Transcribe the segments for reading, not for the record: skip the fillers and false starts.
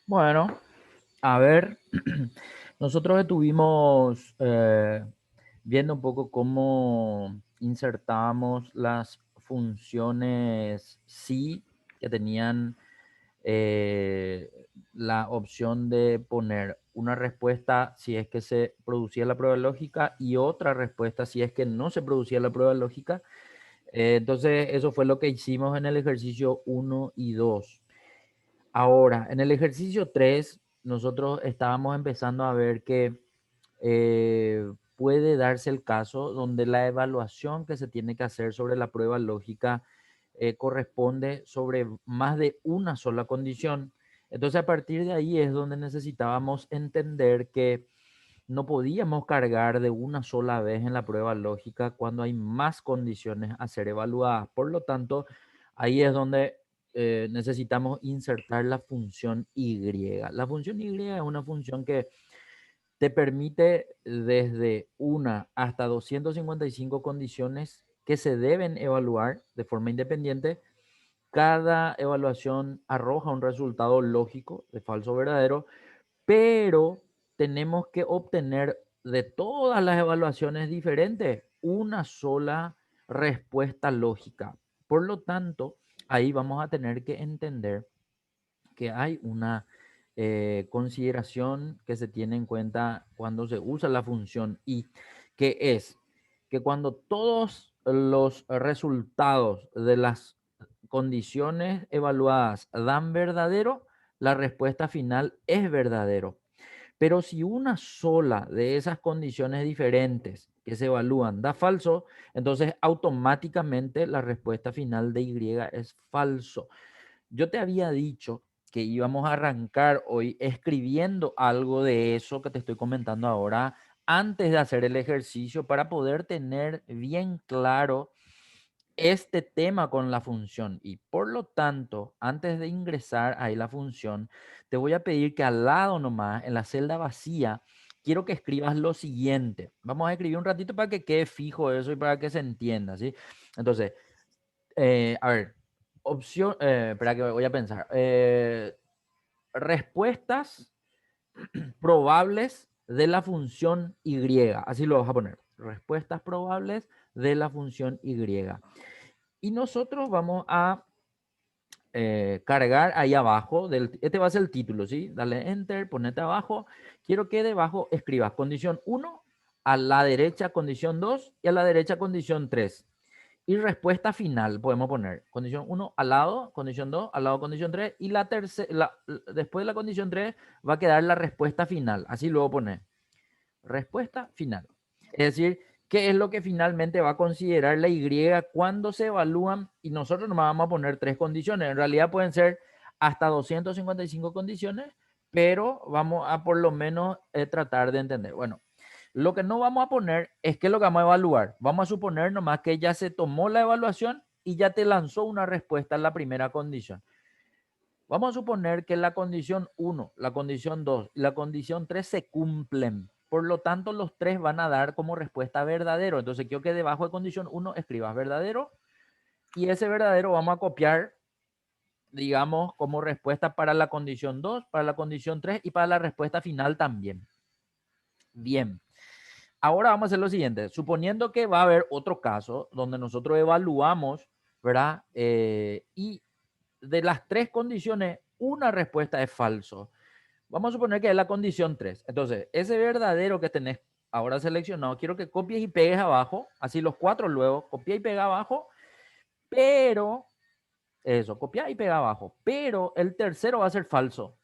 Bueno, a ver, nosotros estuvimos viendo un poco cómo insertábamos las funciones sí que tenían eh, la opción de poner una respuesta si es que se producía la prueba lógica y otra respuesta si es que no se producía la prueba lógica. Entonces, eso fue lo que hicimos en el ejercicio uno y 2. Ahora, en el ejercicio 3 nosotros estábamos empezando a ver que puede darse el caso donde la evaluación que se tiene que hacer sobre la prueba lógica corresponde sobre más de una sola condición. Entonces, a partir de ahí es donde necesitábamos entender que no podíamos cargar de una sola vez en la prueba lógica cuando hay más condiciones a ser evaluadas. Por lo tanto, ahí es donde necesitamos insertar la función y. La función y es una función que te permite desde una hasta 255 condiciones que se deben evaluar de forma independiente. Cada evaluación arroja un resultado lógico de falso o verdadero, pero tenemos que obtener de todas las evaluaciones diferentes una sola respuesta lógica. Por lo tanto, ahí vamos a tener que entender que hay una consideración que se tiene en cuenta cuando se usa la función y, que es que cuando todos los resultados de las condiciones evaluadas dan verdadero, la respuesta final es verdadero. Pero si una sola de esas condiciones diferentes que se evalúan da falso, entonces automáticamente la respuesta final de Y es falso. Yo te había dicho que íbamos a arrancar hoy escribiendo algo de eso que te estoy comentando ahora antes de hacer el ejercicio para poder tener bien claro este tema con la función. Y por lo tanto, antes de ingresar ahí la función, te voy a pedir que al lado nomás, en la celda vacía, quiero que escribas lo siguiente. Vamos a escribir un ratito para que quede fijo eso y para que se entienda, ¿sí? Entonces, a ver, opción, espera que voy a pensar. Respuestas probables de la función Y. Así lo vas a poner. Respuestas probables de la función Y. Y nosotros vamos a cargar ahí abajo, este va a ser el título, ¿sí? Dale enter, ponete abajo. Quiero que debajo escribas condición 1, a la derecha condición 2 y a la derecha condición 3. Y respuesta final podemos poner condición 1 al lado, condición 2 al lado, condición 3 y la tercera, después de la condición 3 va a quedar la respuesta final. Así luego poner respuesta final. Es decir, qué es lo que finalmente va a considerar la Y cuando se evalúan, y nosotros nomás vamos a poner tres condiciones. En realidad pueden ser hasta 255 condiciones, pero vamos a por lo menos tratar de entender. Bueno, lo que no vamos a poner es qué es lo que vamos a evaluar. Vamos a suponer nomás que ya se tomó la evaluación y ya te lanzó una respuesta en la primera condición. Vamos a suponer que la condición 1, la condición 2 y la condición 3 se cumplen. Por lo tanto, los tres van a dar como respuesta verdadero. Entonces, quiero que debajo de condición 1 escribas verdadero y ese verdadero vamos a copiar, digamos, como respuesta para la condición 2, para la condición 3 y para la respuesta final también. Bien. Ahora vamos a hacer lo siguiente. Suponiendo que va a haber otro caso donde nosotros evaluamos, ¿verdad? Y de las tres condiciones, una respuesta es falso. Vamos a suponer que es la condición 3. Entonces, ese verdadero que tenés ahora seleccionado, quiero que copies y pegues abajo, así los cuatro luego, copia y pega abajo, pero, eso, copia y pega abajo, pero el tercero va a ser falso.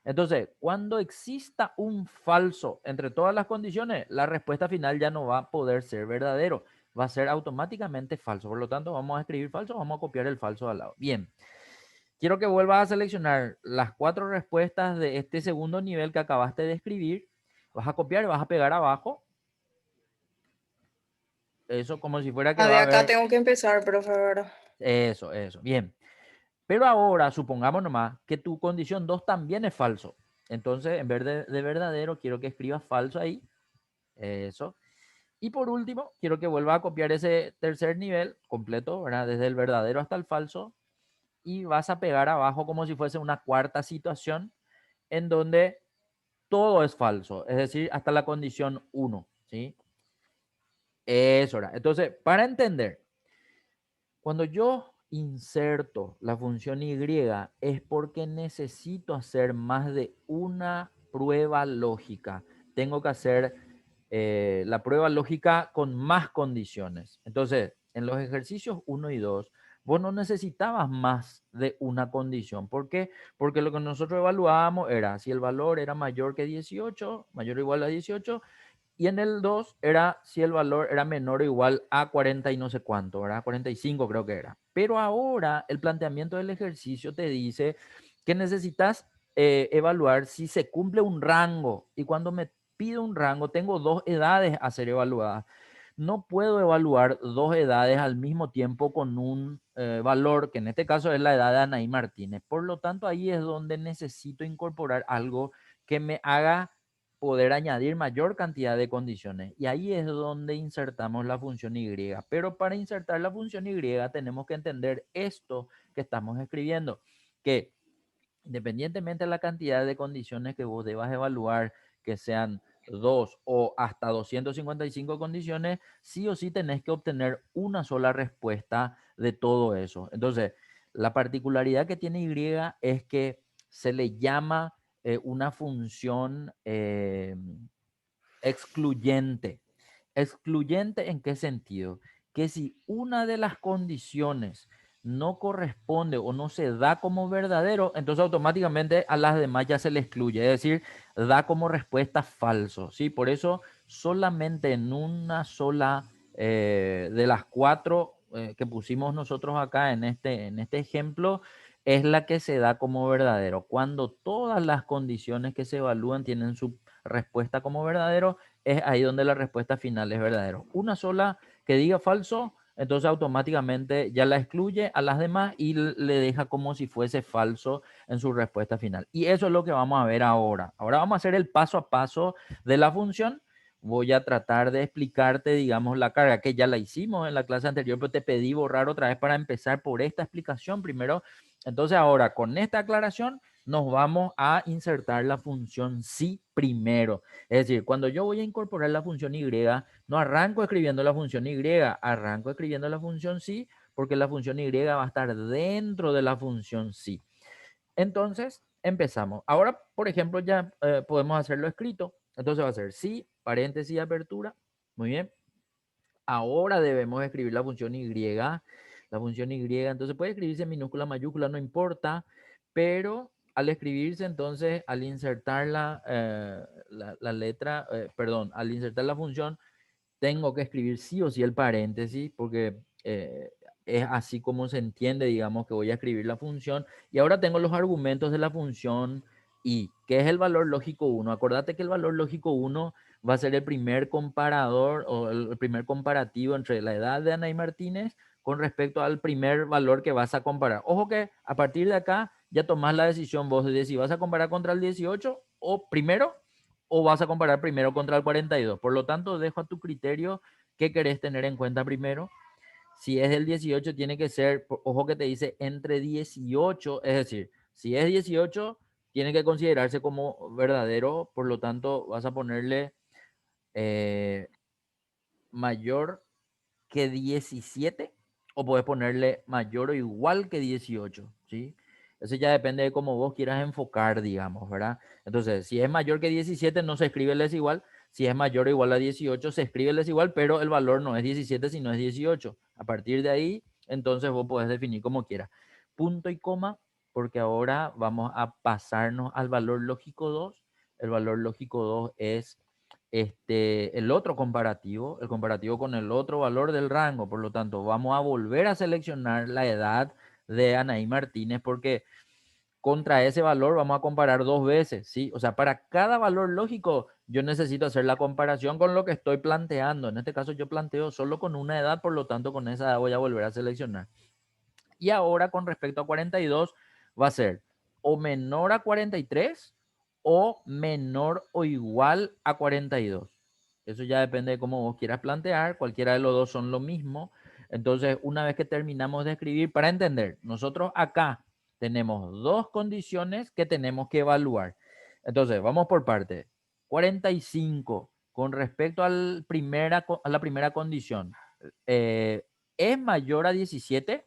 Entonces, cuando exista un falso entre todas las condiciones, la respuesta final ya no va a poder ser verdadero, va a ser automáticamente falso. Por lo tanto, vamos a escribir falso, vamos a copiar el falso al lado. Bien. Quiero que vuelvas a seleccionar las cuatro respuestas de este segundo nivel que acabaste de escribir. Vas a copiar y vas a pegar abajo. Eso como si fuera que Ah, va de a acá haber... tengo que empezar, profe, ¿verdad? Eso. Bien. Pero ahora supongamos nomás que tu condición 2 también es falso. Entonces, en vez de verdadero, quiero que escribas falso ahí. Eso. Y por último, quiero que vuelvas a copiar ese tercer nivel completo, ¿verdad? Desde el verdadero hasta el falso. Y vas a pegar abajo como si fuese una cuarta situación. en donde todo es falso, es decir, hasta la condición 1, ¿sí? Eso era. Entonces, para entender, cuando yo inserto la función y es porque necesito hacer más de una prueba lógica. Tengo que hacer la prueba lógica con más condiciones. Entonces, en los ejercicios 1 y 2, vos no necesitabas más de una condición. ¿Por qué? Porque lo que nosotros evaluábamos era si el valor era mayor que 18, mayor o igual a 18, y en el 2 era si el valor era menor o igual a 40 y no sé cuánto, ¿verdad? 45 creo que era. Pero ahora el planteamiento del ejercicio te dice que necesitas evaluar si se cumple un rango. Y cuando me pide un rango, tengo dos edades a ser evaluadas. No puedo evaluar dos edades al mismo tiempo con un valor, que en este caso es la edad de Anaí Martínez. Por lo tanto, ahí es donde necesito incorporar algo que me haga poder añadir mayor cantidad de condiciones. Y ahí es donde insertamos la función y. Pero para insertar la función y tenemos que entender esto que estamos escribiendo, que independientemente de la cantidad de condiciones que vos debas evaluar, que sean 2 o hasta 255 condiciones, sí o sí tenés que obtener una sola respuesta de todo eso. Entonces, la particularidad que tiene Y es que se le llama una función excluyente. ¿Excluyente en qué sentido? Que si una de las condiciones no corresponde o no se da como verdadero, entonces automáticamente a las demás ya se le excluye, es decir, da como respuesta falso, ¿sí? Por eso solamente en una sola de las cuatro que pusimos nosotros acá en este ejemplo, es la que se da como verdadero. Cuando todas las condiciones que se evalúan tienen su respuesta como verdadero, es ahí donde la respuesta final es verdadero. Una sola que diga falso, entonces automáticamente ya la excluye a las demás y le deja como si fuese falso en su respuesta final. Y eso es lo que vamos a ver ahora. Ahora vamos a hacer el paso a paso de la función. Voy a tratar de explicarte, digamos, la carga, que ya la hicimos en la clase anterior, pero te pedí borrar otra vez para empezar por esta explicación primero. Entonces ahora, con esta aclaración, nos vamos a insertar la función sí primero. Es decir, cuando yo voy a incorporar la función y, no arranco escribiendo la función y, arranco escribiendo la función sí, porque la función y va a estar dentro de la función sí. Entonces, empezamos. Ahora, por ejemplo, ya podemos hacerlo escrito. Entonces va a ser sí, paréntesis, apertura. Muy bien. Ahora debemos escribir la función y. La función y, entonces puede escribirse en minúscula, mayúscula, no importa, pero al escribirse, entonces, al insertar la letra, perdón, al insertar la función, tengo que escribir sí o sí el paréntesis, porque es así como se entiende, digamos, que voy a escribir la función. Y ahora tengo los argumentos de la función y, que es el valor lógico 1. Acordate que el valor lógico 1 va a ser el primer comparador o el primer comparativo entre la edad de Anaí Martínez con respecto al primer valor que vas a comparar. Ojo que a partir de acá ya tomás la decisión vos de si vas a comparar contra el 18 o primero, o vas a comparar primero contra el 42. Por lo tanto, dejo a tu criterio qué querés tener en cuenta primero. Si es el 18, tiene que ser, ojo que te dice entre 18, es decir, si es 18, tiene que considerarse como verdadero, por lo tanto, vas a ponerle mayor que 17 o puedes ponerle mayor o igual que 18, ¿sí? Eso ya depende de cómo vos quieras enfocar, digamos, ¿verdad? Entonces, si es mayor que 17, no se escribe el desigual. Si es mayor o igual a 18, se escribe el desigual, pero el valor no es 17, sino es 18. A partir de ahí, entonces vos podés definir como quieras. Punto y coma, porque ahora vamos a pasarnos al valor lógico 2. El valor lógico 2 es el otro comparativo, el comparativo con el otro valor del rango. Por lo tanto, vamos a volver a seleccionar la edad de Anaí Martínez porque contra ese valor vamos a comparar dos veces, ¿sí? O sea, para cada valor lógico yo necesito hacer la comparación con lo que estoy planteando. En este caso yo planteo solo con una edad, por lo tanto con esa edad voy a volver a seleccionar. Y ahora con respecto a 42 va a ser o menor a 43 o menor o igual a 42. Eso ya depende de cómo vos quieras plantear. Cualquiera de los dos son lo mismo. Entonces, una vez que terminamos de escribir, para entender, nosotros acá tenemos dos condiciones que tenemos que evaluar. Entonces, vamos por parte. 45, con respecto a la primera condición, eh, ¿es mayor a 17?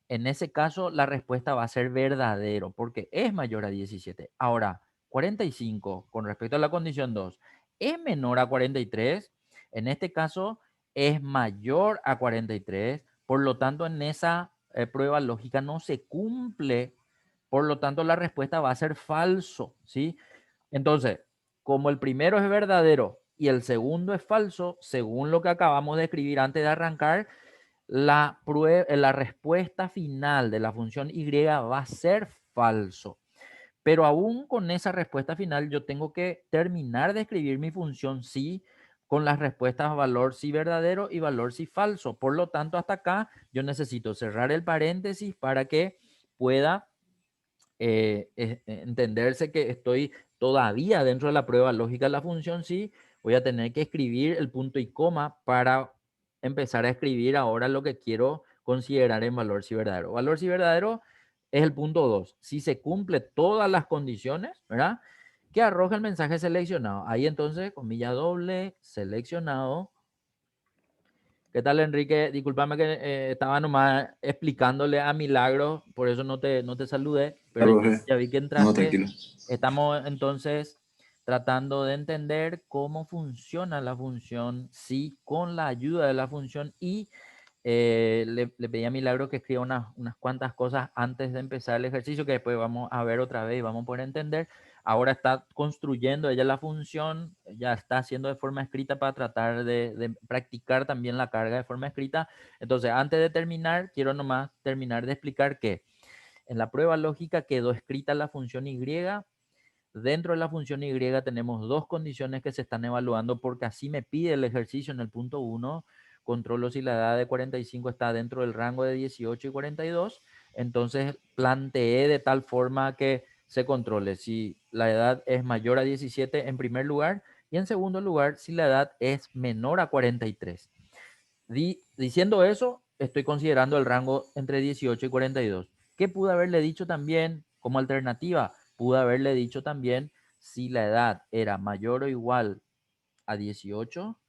En ese caso, la respuesta va a ser verdadero, porque es mayor a 17. Ahora, 45, con respecto a la condición 2, ¿es menor a 43? En este caso, es mayor a 43. Por lo tanto, en esa prueba lógica no se cumple. Por lo tanto, la respuesta va a ser falso, ¿sí? Entonces, como el primero es verdadero y el segundo es falso, según lo que acabamos de escribir antes de arrancar, la respuesta final de la función y va a ser falso. Pero aún con esa respuesta final, yo tengo que terminar de escribir mi función sí con las respuestas valor sí verdadero y valor sí falso. Por lo tanto, hasta acá yo necesito cerrar el paréntesis para que pueda entenderse que estoy todavía dentro de la prueba lógica de la función sí. Voy a tener que escribir el punto y coma para empezar a escribir ahora lo que quiero considerar en valor sí verdadero. Valor sí verdadero es el punto 2. Si se cumple todas las condiciones, ¿verdad? Que arroja el mensaje seleccionado. Ahí entonces, comilla doble, seleccionado. ¿Qué tal, Enrique? Discúlpame que estaba nomás explicándole a Milagro, por eso no te saludé, pero Claro, profe. ya vi que No, entraste. tranquilo. Estamos entonces tratando de entender cómo funciona la función sí con la ayuda de la función y le pedí a Milagro que escriba unas cuantas cosas antes de empezar el ejercicio que después vamos a ver otra vez y vamos a poder entender. Ahora está construyendo ella la función, ya está haciendo de forma escrita para tratar de practicar también la carga de forma escrita. Entonces, antes de terminar, quiero nomás terminar de explicar que en la prueba lógica quedó escrita la función y. Dentro de la función y tenemos dos condiciones que se están evaluando porque así me pide el ejercicio en el punto 1. Controlo si la edad de 45 está dentro del rango de 18 y 42. Entonces planteé de tal forma que se controle si la edad es mayor a 17 en primer lugar y en segundo lugar si la edad es menor a 43. Diciendo eso, estoy considerando el rango entre 18 y 42. ¿Qué pude haberle dicho también como alternativa? Pude haberle dicho también si la edad era mayor o igual a 18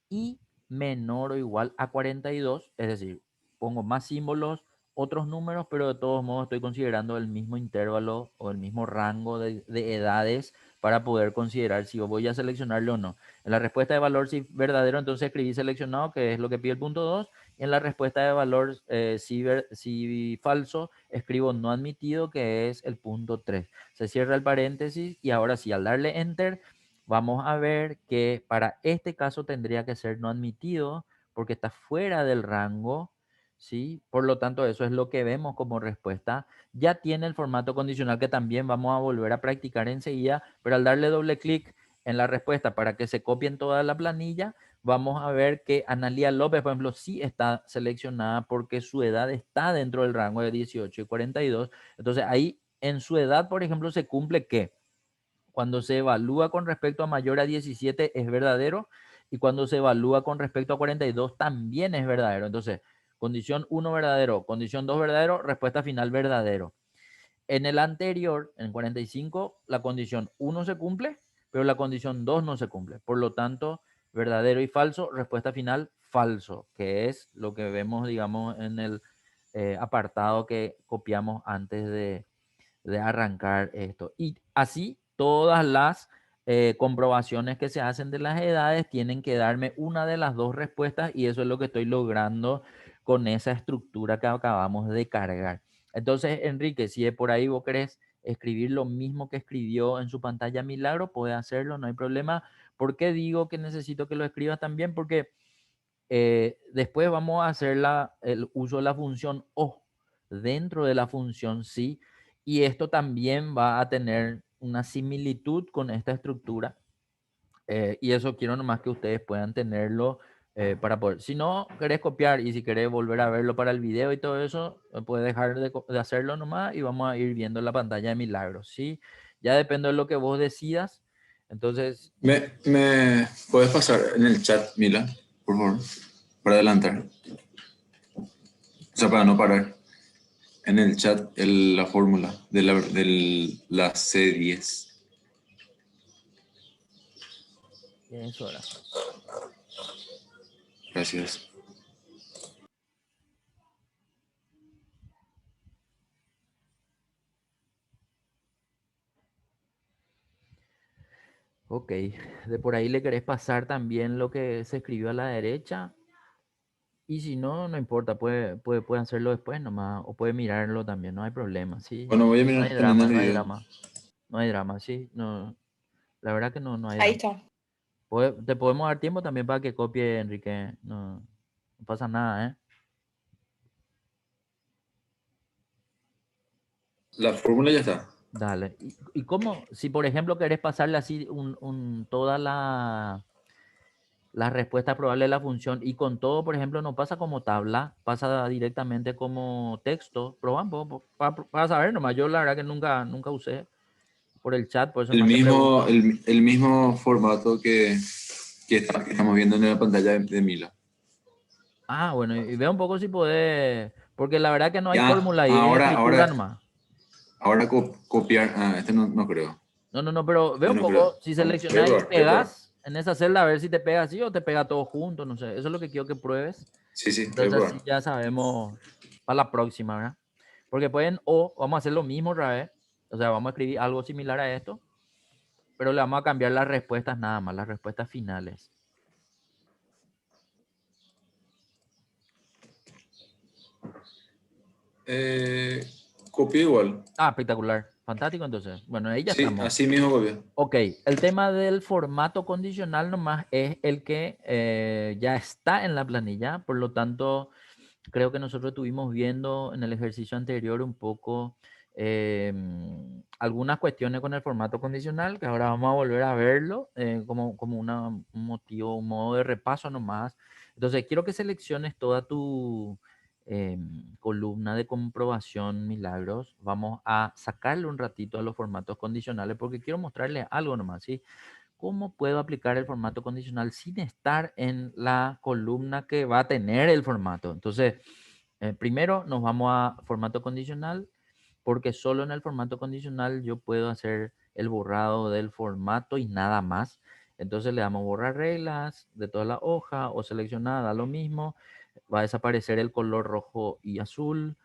y menor o igual a 42, es decir, pongo más símbolos, otros números, pero de todos modos estoy considerando el mismo intervalo o el mismo rango de edades para poder considerar si voy a seleccionarlo o no. En la respuesta de valor si verdadero, entonces escribí seleccionado, que es lo que pide el punto 2, y en la respuesta de valor si falso, escribo no admitido, que es el punto 3. Se cierra el paréntesis y ahora sí, al darle enter, vamos a ver que para este caso tendría que ser no admitido porque está fuera del rango, ¿sí? Por lo tanto, eso es lo que vemos como respuesta. Ya tiene el formato condicional que también vamos a volver a practicar enseguida, pero al darle doble clic en la respuesta para que se copie en toda la planilla, vamos a ver que Analía López, por ejemplo, sí está seleccionada porque su edad está dentro del rango de 18 y 42. Entonces, ahí en su edad, por ejemplo, se cumple que cuando se evalúa con respecto a mayor a 17 es verdadero y cuando se evalúa con respecto a 42 también es verdadero. Entonces, condición 1 verdadero, condición 2 verdadero, respuesta final verdadero. En el anterior, en 45, la condición 1 se cumple, pero la condición 2 no se cumple. Por lo tanto, verdadero y falso, respuesta final falso, que es lo que vemos, digamos, en el apartado que copiamos antes de arrancar esto. Y así todas las comprobaciones que se hacen de las edades tienen que darme una de las dos respuestas y eso es lo que estoy logrando con esa estructura que acabamos de cargar. Entonces, Enrique, si de por ahí vos querés escribir lo mismo que escribió en su pantalla Milagro, puede hacerlo, no hay problema. ¿Por qué digo que necesito que lo escribas también? Porque después vamos a hacer el uso de la función o dentro de la función sí, y esto también va a tener una similitud con esta estructura, y eso quiero nomás que ustedes puedan tenerlo para poder. Si no querés copiar y si querés volver a verlo para el video y todo eso, puedes dejar de hacerlo nomás y vamos a ir viendo la pantalla de Milagros, ¿sí? Ya depende de lo que vos decidas. Entonces, ¿Me puedes pasar en el chat, Mila, por favor? Para adelantar. O sea, para no parar. En el chat la fórmula de la C10. Eso era. Gracias. Ok, de por ahí le querés pasar también lo que se escribió a la derecha. Y si no, no importa, puede hacerlo después nomás, o puede mirarlo también, no hay problema, ¿sí? Bueno, voy a No mirar hay también drama, el no hay video. drama, no hay drama, ¿sí? No, la verdad que no hay Ahí drama. está. Te podemos dar tiempo también para que copie, Enrique, no pasa nada, ¿eh? La fórmula ya está. Dale. ¿Y cómo, si por ejemplo querés pasarle así toda la respuesta probable de la función y con todo, por ejemplo, no pasa como tabla, pasa directamente como texto, probamos para saber nomás. Yo la verdad que nunca usé por el chat, por eso El nomás te mismo, pregunto. el mismo formato que estamos viendo en la pantalla de Mila. Ah, bueno, y ve un poco si podés, porque la verdad que no hay Ya, fórmula ahí, es escritura nomás. ahora copiar. Ah, este no creo. No, pero ve Este un no creo. poco, si Voy a seleccionás y probar, voy a probar. pegas en esa celda, a ver si te pega así o te pega todo junto, no sé. Eso es lo que quiero que pruebes. Sí, sí, voy a Entonces probar. así ya sabemos para la próxima, ¿verdad? Porque vamos a hacer lo mismo otra vez. O sea, vamos a escribir algo similar a esto, pero le vamos a cambiar las respuestas nada más, las respuestas finales. Copié igual. Ah, espectacular. Fantástico, entonces. Bueno, ahí ya Sí, estamos. así mismo copié. Ok, el tema del formato condicional nomás es el que ya está en la planilla, por lo tanto, creo que nosotros estuvimos viendo en el ejercicio anterior un poco algunas cuestiones con el formato condicional, que ahora vamos a volver a verlo como un motivo, un modo de repaso nomás. Entonces, quiero que selecciones toda tu columna de comprobación Milagros. Vamos a sacarle un ratito a los formatos condicionales porque quiero mostrarles algo nomás, ¿sí? ¿Cómo puedo aplicar el formato condicional sin estar en la columna que va a tener el formato? Entonces, primero nos vamos a formato condicional, porque solo en el formato condicional yo puedo hacer el borrado del formato y nada más. Entonces le damos borrar reglas de toda la hoja o seleccionada, lo mismo. Va a desaparecer el color rojo y azul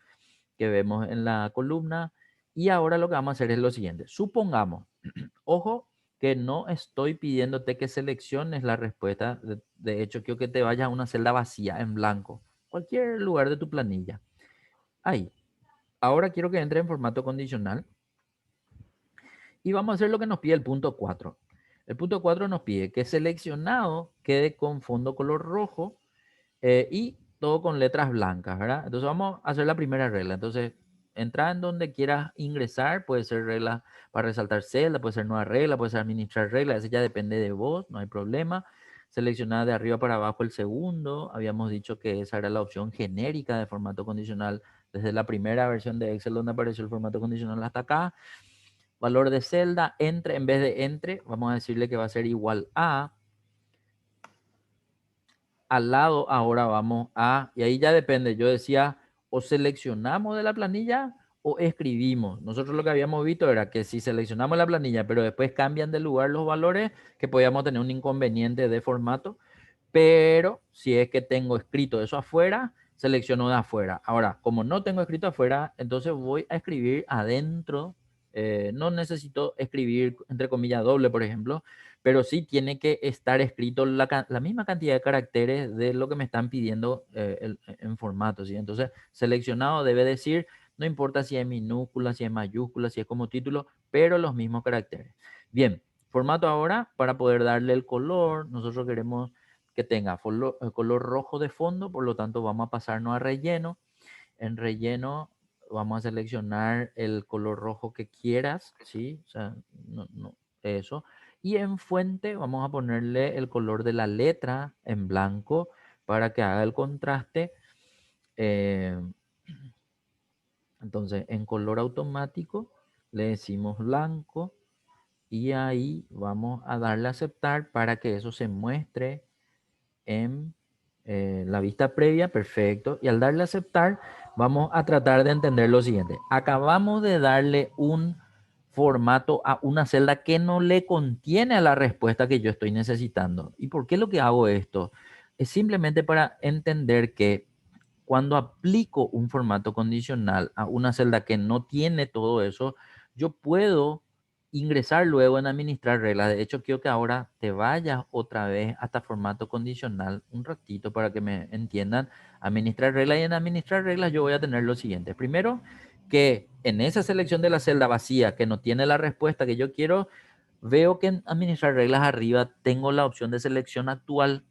que vemos en la columna. Y ahora lo que vamos a hacer es lo siguiente. Supongamos, ojo, que no estoy pidiéndote que selecciones la respuesta. De hecho, quiero que te vayas a una celda vacía en blanco, cualquier lugar de tu planilla. Ahí. Ahora quiero que entre en formato condicional y vamos a hacer lo que nos pide el punto 4. El punto 4 nos pide que seleccionado quede con fondo color rojo y todo con letras blancas, ¿verdad? Entonces vamos a hacer la primera regla. Entonces, entra en donde quieras ingresar, puede ser regla para resaltar celda, puede ser nueva regla, puede ser administrar regla, eso ya depende de vos, no hay problema. Seleccionar de arriba para abajo el segundo, habíamos dicho que esa era la opción genérica de formato condicional desde la primera versión de Excel donde apareció el formato condicional hasta acá. Valor de celda, entre, en vez de entre, vamos a decirle que va a ser igual a. Al lado ahora vamos a, y ahí ya depende, yo decía, o seleccionamos de la planilla o escribimos. Nosotros lo que habíamos visto era que si seleccionamos la planilla, pero después cambian de lugar los valores, que podíamos tener un inconveniente de formato, pero si es que tengo escrito eso afuera, selecciono de afuera. Ahora, como no tengo escrito afuera, entonces voy a escribir adentro. No necesito escribir entre comillas doble, por ejemplo, pero sí tiene que estar escrito la misma cantidad de caracteres de lo que me están pidiendo en formato, ¿sí? Entonces, seleccionado debe decir, no importa si es minúscula, si es mayúscula, si es como título, pero los mismos caracteres. Bien, formato ahora, para poder darle el color, nosotros queremos que tenga color rojo de fondo, por lo tanto vamos a pasarnos a relleno. En relleno vamos a seleccionar el color rojo que quieras, ¿sí? O sea, eso. Y en fuente vamos a ponerle el color de la letra en blanco para que haga el contraste. Eh, entonces, en color automático le decimos blanco y ahí vamos a darle a aceptar para que eso se muestre en la vista previa, perfecto. Y al darle a aceptar, vamos a tratar de entender lo siguiente. Acabamos de darle un formato a una celda que no le contiene a la respuesta que yo estoy necesitando. ¿Y por qué lo que hago esto? Es simplemente para entender que cuando aplico un formato condicional a una celda que no tiene todo eso, yo puedo ingresar luego en administrar reglas. De hecho, quiero que ahora te vayas otra vez hasta formato condicional un ratito para que me entiendan. Administrar reglas, y en administrar reglas yo voy a tener lo siguiente. Primero, que en esa selección de la celda vacía que no tiene la respuesta que yo quiero, veo que en administrar reglas arriba tengo la opción de selección actual.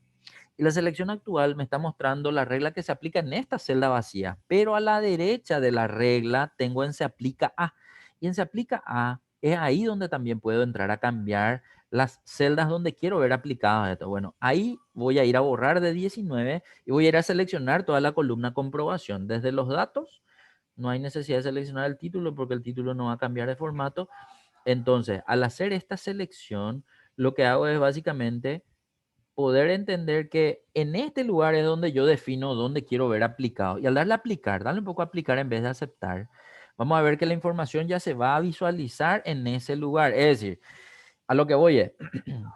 Y la selección actual me está mostrando la regla que se aplica en esta celda vacía, pero a la derecha de la regla tengo en se aplica a. Y en se aplica a es ahí donde también puedo entrar a cambiar las celdas donde quiero ver aplicadas esto. Bueno, ahí voy a ir a borrar de 19 y voy a ir a seleccionar toda la columna comprobación. Desde los datos, no hay necesidad de seleccionar el título porque el título no va a cambiar de formato. Entonces, al hacer esta selección, lo que hago es básicamente poder entender que en este lugar es donde yo defino dónde quiero ver aplicado. Y al darle a aplicar, darle un poco a aplicar en vez de aceptar, vamos a ver que la información ya se va a visualizar en ese lugar. Es decir, a lo que voy es,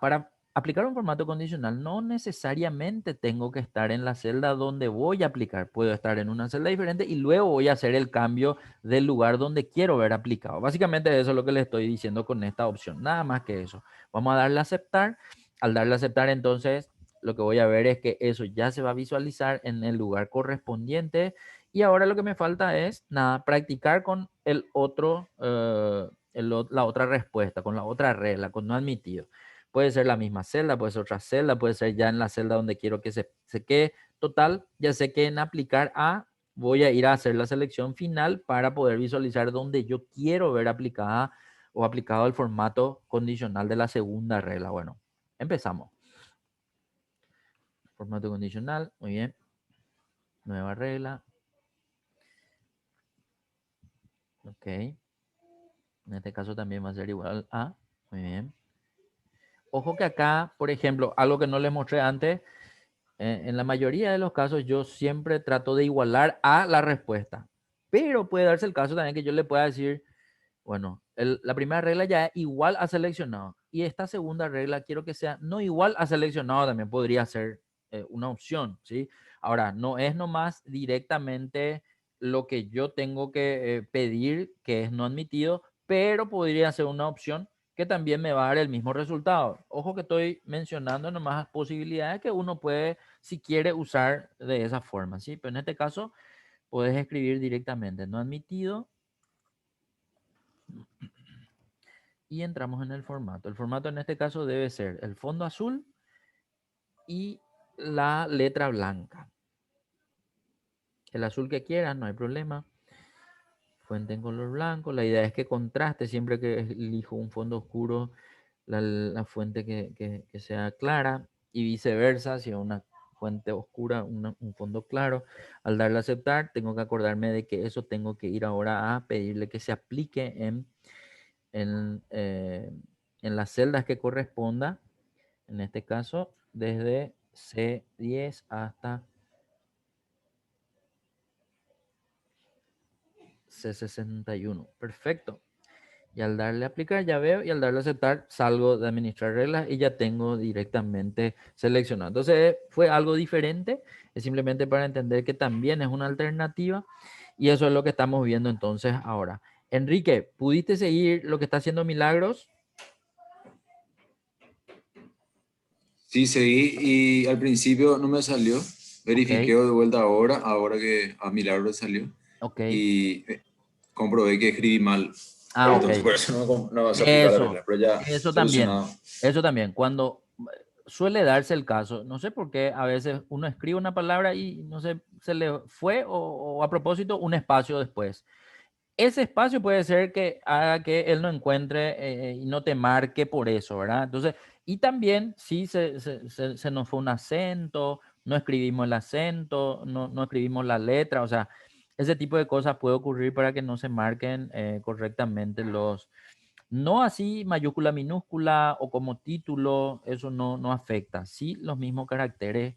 para aplicar un formato condicional no necesariamente tengo que estar en la celda donde voy a aplicar. Puedo estar en una celda diferente y luego voy a hacer el cambio del lugar donde quiero ver aplicado. Básicamente eso es lo que le estoy diciendo con esta opción. Nada más que eso. Vamos a darle a aceptar. Al darle a aceptar, entonces lo que voy a ver es que eso ya se va a visualizar en el lugar correspondiente. Y ahora lo que me falta es, nada, practicar con el otro, la otra respuesta, con la otra regla, con no admitido. Puede ser la misma celda, puede ser otra celda, puede ser ya en la celda donde quiero que se quede. Total, ya sé que en aplicar a voy a ir a hacer la selección final para poder visualizar donde yo quiero ver aplicada o aplicado el formato condicional de la segunda regla. Bueno, empezamos. Formato condicional, muy bien. Nueva regla. Ok. En este caso también va a ser igual a. Muy bien. Ojo que acá, por ejemplo, algo que no les mostré antes, en la mayoría de los casos yo siempre trato de igualar a la respuesta. Pero puede darse el caso también que yo le pueda decir, bueno, la primera regla ya es igual a seleccionado. Y esta segunda regla quiero que sea no igual a seleccionado, también podría ser una opción, ¿sí? Ahora, no es nomás directamente lo que yo tengo que pedir, que es no admitido, pero podría ser una opción que también me va a dar el mismo resultado. Ojo que estoy mencionando nomás posibilidades que uno puede, si quiere, usar de esa forma, ¿sí? Pero en este caso, puedes escribir directamente no admitido y entramos en el formato. El formato en este caso debe ser el fondo azul y la letra blanca. El azul que quieras, no hay problema. Fuente en color blanco. La idea es que contraste siempre que elijo un fondo oscuro, la fuente que sea clara y viceversa, si es una fuente oscura, un fondo claro. Al darle a aceptar, tengo que acordarme de que eso tengo que ir ahora a pedirle que se aplique en, eh, en las celdas que corresponda. En este caso, desde C10 hasta C61. Perfecto. Y al darle a aplicar ya veo y al darle a aceptar salgo de administrar reglas y ya tengo directamente seleccionado. Entonces fue algo diferente, es simplemente para entender que también es una alternativa y eso es lo que estamos viendo entonces ahora. Enrique, ¿pudiste seguir lo que está haciendo Milagros? Sí, seguí y al principio no me salió. Ok, Verifiqué de vuelta ahora que a Milagro salió. ok. Y comprobé que escribí mal. Ah, ok. Entonces por eso no se aplica la Eso, regla, pero ya eso también, solucionado. eso también. Cuando suele darse el caso, no sé por qué a veces uno escribe una palabra y no sé, se le fue o a propósito un espacio después. Ese espacio puede ser que haga que él no encuentre y no te marque por eso, ¿verdad? Entonces, y también si se nos fue un acento, no escribimos el acento, no escribimos la letra, o sea, ese tipo de cosas puede ocurrir para que no se marquen correctamente no así mayúscula, minúscula o como título, eso no afecta. Sí, los mismos caracteres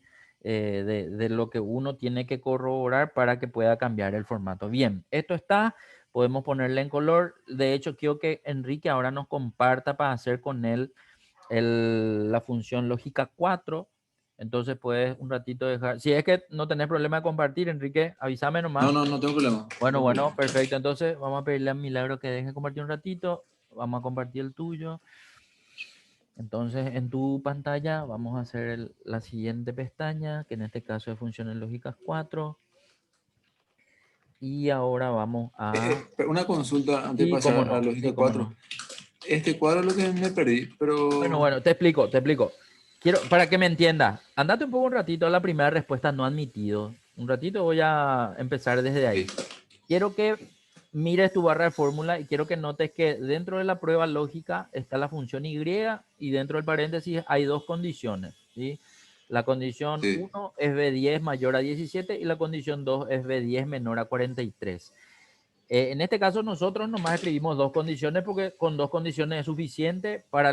de lo que uno tiene que corroborar para que pueda cambiar el formato. Bien, esto está, podemos ponerle en color. De hecho, quiero que Enrique ahora nos comparta para hacer con él la función lógica 4. Entonces puedes un ratito dejar. Si es que no tenés problema de compartir, Enrique, avísame nomás. No tengo problema. No Bueno, tengo bueno, problema. perfecto. Entonces vamos a pedirle a Milagro que deje compartir un ratito. Vamos a compartir el tuyo. Entonces en tu pantalla vamos a hacer la siguiente pestaña, que en este caso es funciones lógicas 4. Y ahora vamos a... Pero una consulta antes de Sí, cómo pasar a no, sí, lógica cómo 4. no. Este cuadro es lo que me perdí, Bueno, pero bueno, te explico, te explico. Quiero, para que me entiendas, andate un poco un ratito a la primera respuesta no admitido. Un ratito voy a empezar desde ahí. sí, Quiero que mires tu barra de fórmula y quiero que notes que dentro de la prueba lógica está la función y dentro del paréntesis hay dos condiciones, ¿sí? La condición sí. 1 es B10 mayor a 17 y la condición 2 es B10 menor a 43. En este caso nosotros nomás escribimos dos condiciones porque con dos condiciones es suficiente para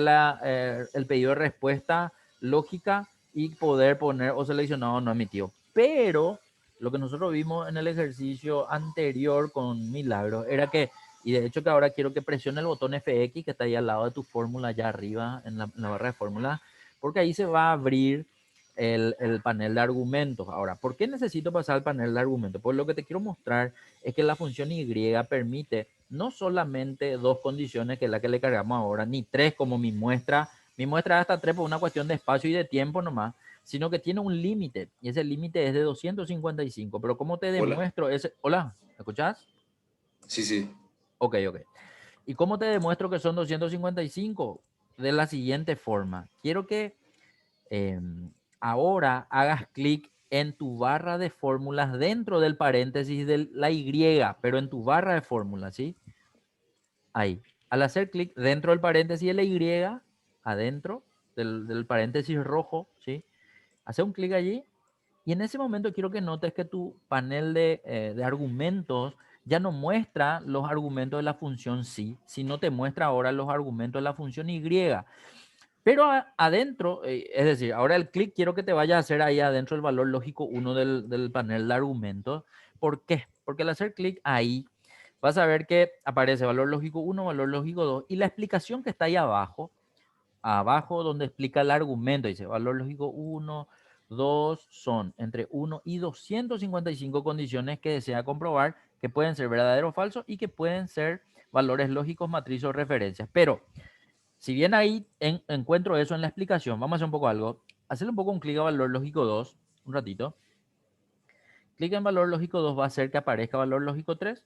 el pedido de respuesta lógica y poder poner o seleccionado no emitido. Pero lo que nosotros vimos en el ejercicio anterior con Milagro era que, y de hecho que ahora quiero que presione el botón FX que está ahí al lado de tu fórmula, allá arriba en la barra de fórmula, porque ahí se va a abrir el panel de argumentos. Ahora, ¿por qué necesito pasar al panel de argumentos? Pues lo que te quiero mostrar es que la función y permite no solamente dos condiciones, que es la que le cargamos ahora, ni tres como mi muestra hasta tres por una cuestión de espacio y de tiempo nomás, sino que tiene un límite, y ese límite es de 255. Pero ¿cómo te Hola. demuestro ese? Hola, ¿me escuchás? Sí, sí. Ok, ok. ¿Y cómo te demuestro que son 255? De la siguiente forma. Quiero que eh, ahora hagas clic en tu barra de fórmulas dentro del paréntesis de la Y, pero en tu barra de fórmulas, ¿sí? Ahí. Al hacer clic dentro del paréntesis de la Y, adentro del paréntesis rojo, ¿sí? Hace un clic allí y en ese momento quiero que notes que tu panel de argumentos ya no muestra los argumentos de la función sí, sino te muestra ahora los argumentos de la función Y. Pero adentro, es decir, ahora el clic quiero que te vaya a hacer ahí adentro el valor lógico 1 del panel de argumentos. ¿Por qué? Porque al hacer clic ahí vas a ver que aparece valor lógico 1, valor lógico 2 y la explicación que está ahí abajo donde explica el argumento, dice valor lógico 1, 2 son entre 1 y 255 condiciones que desea comprobar que pueden ser verdadero o falso y que pueden ser valores lógicos, matriz o referencias. Pero si bien ahí encuentro eso en la explicación, vamos a hacer un poco algo. Hacerle un poco un clic a valor lógico 2, un ratito. Clic en valor lógico 2 va a hacer que aparezca valor lógico 3.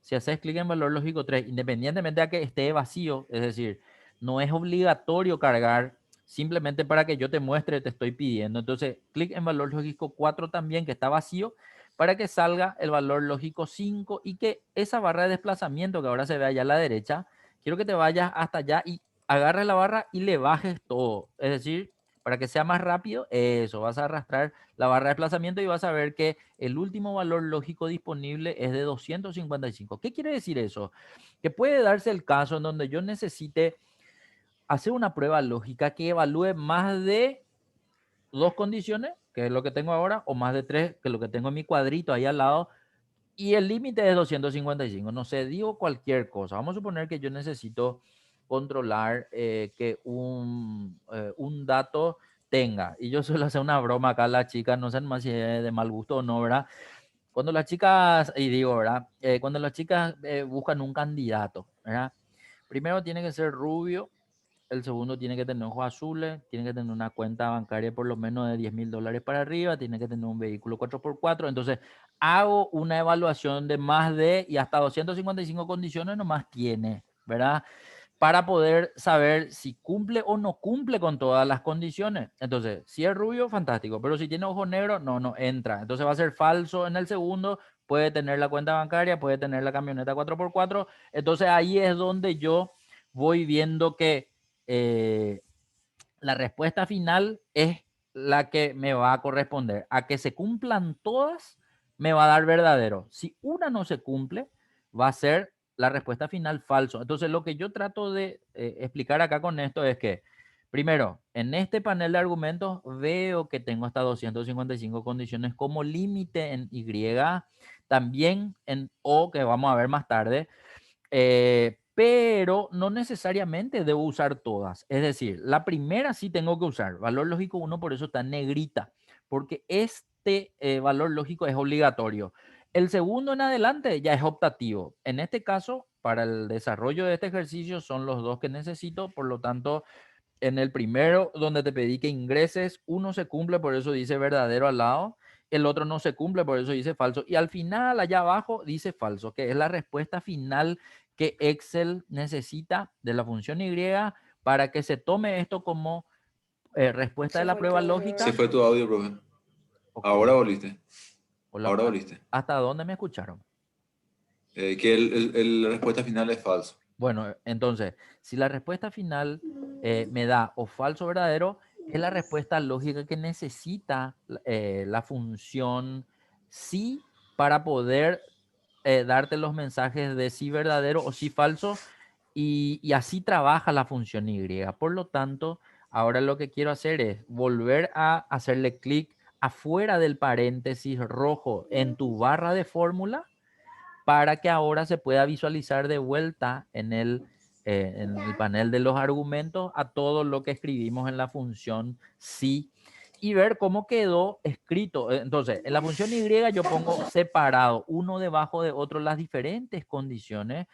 Si haces clic en valor lógico 3, independientemente de que esté vacío, es decir, no es obligatorio cargar, simplemente para que yo te muestre, te estoy pidiendo. Entonces, clic en valor lógico 4 también, que está vacío, para que salga el valor lógico 5 y que esa barra de desplazamiento que ahora se ve allá a la derecha, quiero que te vayas hasta allá y agarres la barra y le bajes todo. Es decir, para que sea más rápido, eso, vas a arrastrar la barra de desplazamiento y vas a ver que el último valor lógico disponible es de 255. ¿Qué quiere decir eso? Que puede darse el caso en donde yo necesite hacer una prueba lógica que evalúe más de dos condiciones, que es lo que tengo ahora, o más de tres, que es lo que tengo en mi cuadrito ahí al lado, y el límite es 255. No sé, digo cualquier cosa. Vamos a suponer que yo necesito controlar que un dato tenga. Y yo suelo hacer una broma acá a las chicas, no sé más si es de mal gusto o no, ¿verdad? Cuando las chicas, y digo, ¿verdad? Cuando las chicas buscan un candidato, ¿verdad? Primero tiene que ser rubio, el segundo tiene que tener ojos azules, tiene que tener una cuenta bancaria por lo menos de $10,000 para arriba, tiene que tener un vehículo 4x4. Entonces, hago una evaluación de más de y hasta 255 condiciones nomás tiene, ¿verdad? Para poder saber si cumple o no cumple con todas las condiciones. Entonces, si es rubio, fantástico, pero si tiene ojo negro, no entra. Entonces va a ser falso en el segundo, puede tener la cuenta bancaria, puede tener la camioneta 4x4. Entonces ahí es donde yo voy viendo que eh, la respuesta final es la que me va a corresponder. A que se cumplan todas, me va a dar verdadero. Si una no se cumple, va a ser la respuesta final falso. Entonces, lo que yo trato de explicar acá con esto es que Primero, en este panel de argumentos veo que tengo hasta 255 condiciones como límite en Y, también en O, que vamos a ver más tarde, pero no necesariamente debo usar todas. Es decir, la primera sí tengo que usar, valor lógico 1, por eso está en negrita, porque este valor lógico es obligatorio. El segundo en adelante ya es optativo. En este caso, para el desarrollo de este ejercicio son los dos que necesito, por lo tanto, en el primero donde te pedí que ingreses, uno se cumple, por eso dice verdadero al lado, el otro no se cumple, por eso dice falso, y al final, allá abajo, dice falso, que es la respuesta final que Excel necesita de la función Y para que se tome esto como respuesta de Se la fue prueba todo, Se lógica. ¿verdad? fue tu audio, profe. Ok. Ahora volviste. Hola, Ahora volviste. ¿hasta dónde me escucharon? Que la respuesta final es falso. Bueno, entonces, si la respuesta final me da o falso o verdadero, es la respuesta lógica que necesita la función sí para poder darte los mensajes de sí verdadero o sí falso, y así trabaja la función Y. Por lo tanto, ahora lo que quiero hacer es volver a hacerle clic afuera del paréntesis rojo en tu barra de fórmula para que ahora se pueda visualizar de vuelta en el panel de los argumentos a todo lo que escribimos en la función sí y ver cómo quedó escrito. Entonces, en la función Y yo pongo separado, uno debajo de otro, las diferentes condiciones.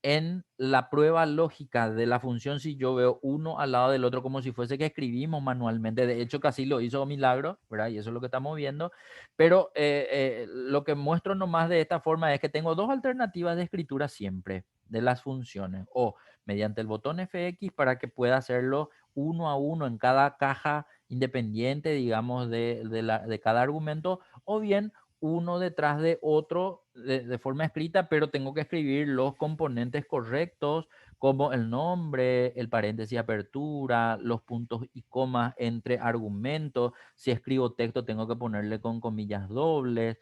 En la prueba lógica de la función, si yo veo uno al lado del otro como si fuese que escribimos manualmente, de hecho casi lo hizo Milagro, ¿verdad? Y eso es lo que estamos viendo, pero lo que muestro nomás de esta forma es que tengo dos alternativas de escritura siempre de las funciones, o mediante el botón FX para que pueda hacerlo uno a uno en cada caja independiente, digamos, de cada argumento, o bien uno detrás de otro de forma escrita, pero tengo que escribir los componentes correctos, como el nombre, el paréntesis apertura, los puntos y comas entre argumentos. Si escribo texto, tengo que ponerle con comillas dobles,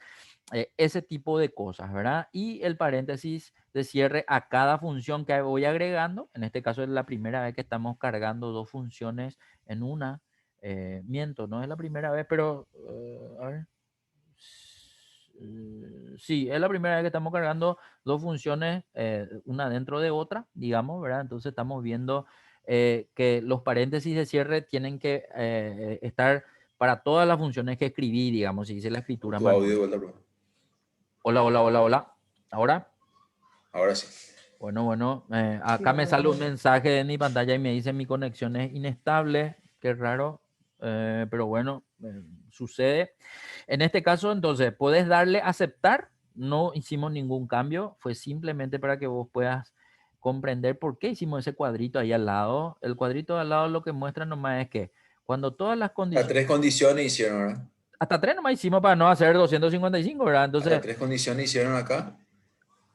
ese tipo de cosas, ¿verdad? Y el paréntesis de cierre a cada función que voy agregando. En este caso es la primera vez que estamos cargando dos funciones en una. Miento, no es la primera vez, pero a ver. Sí, es la primera vez que estamos cargando dos funciones, una dentro de otra, digamos, ¿verdad? Entonces estamos viendo que los paréntesis de cierre tienen que estar para todas las funciones que escribí, digamos, si hice la escritura Tu audio manual. de vuelta, profe. Hola, hola, hola, hola. ¿Ahora? Ahora sí. Bueno, Sí, acá me ahora sale un sí. mensaje en mi pantalla y me dice mi conexión es inestable. Qué raro, pero bueno, sucede. En este caso, entonces, puedes darle aceptar. No hicimos ningún cambio, fue simplemente para que vos puedas comprender por qué hicimos ese cuadrito ahí al lado. El cuadrito de al lado lo que muestra nomás es que cuando todas las Hasta condiciones, tres condiciones hicieron, ¿verdad? hasta tres nomás hicimos para no hacer 255, ¿verdad? Hasta Entonces, tres condiciones hicieron acá.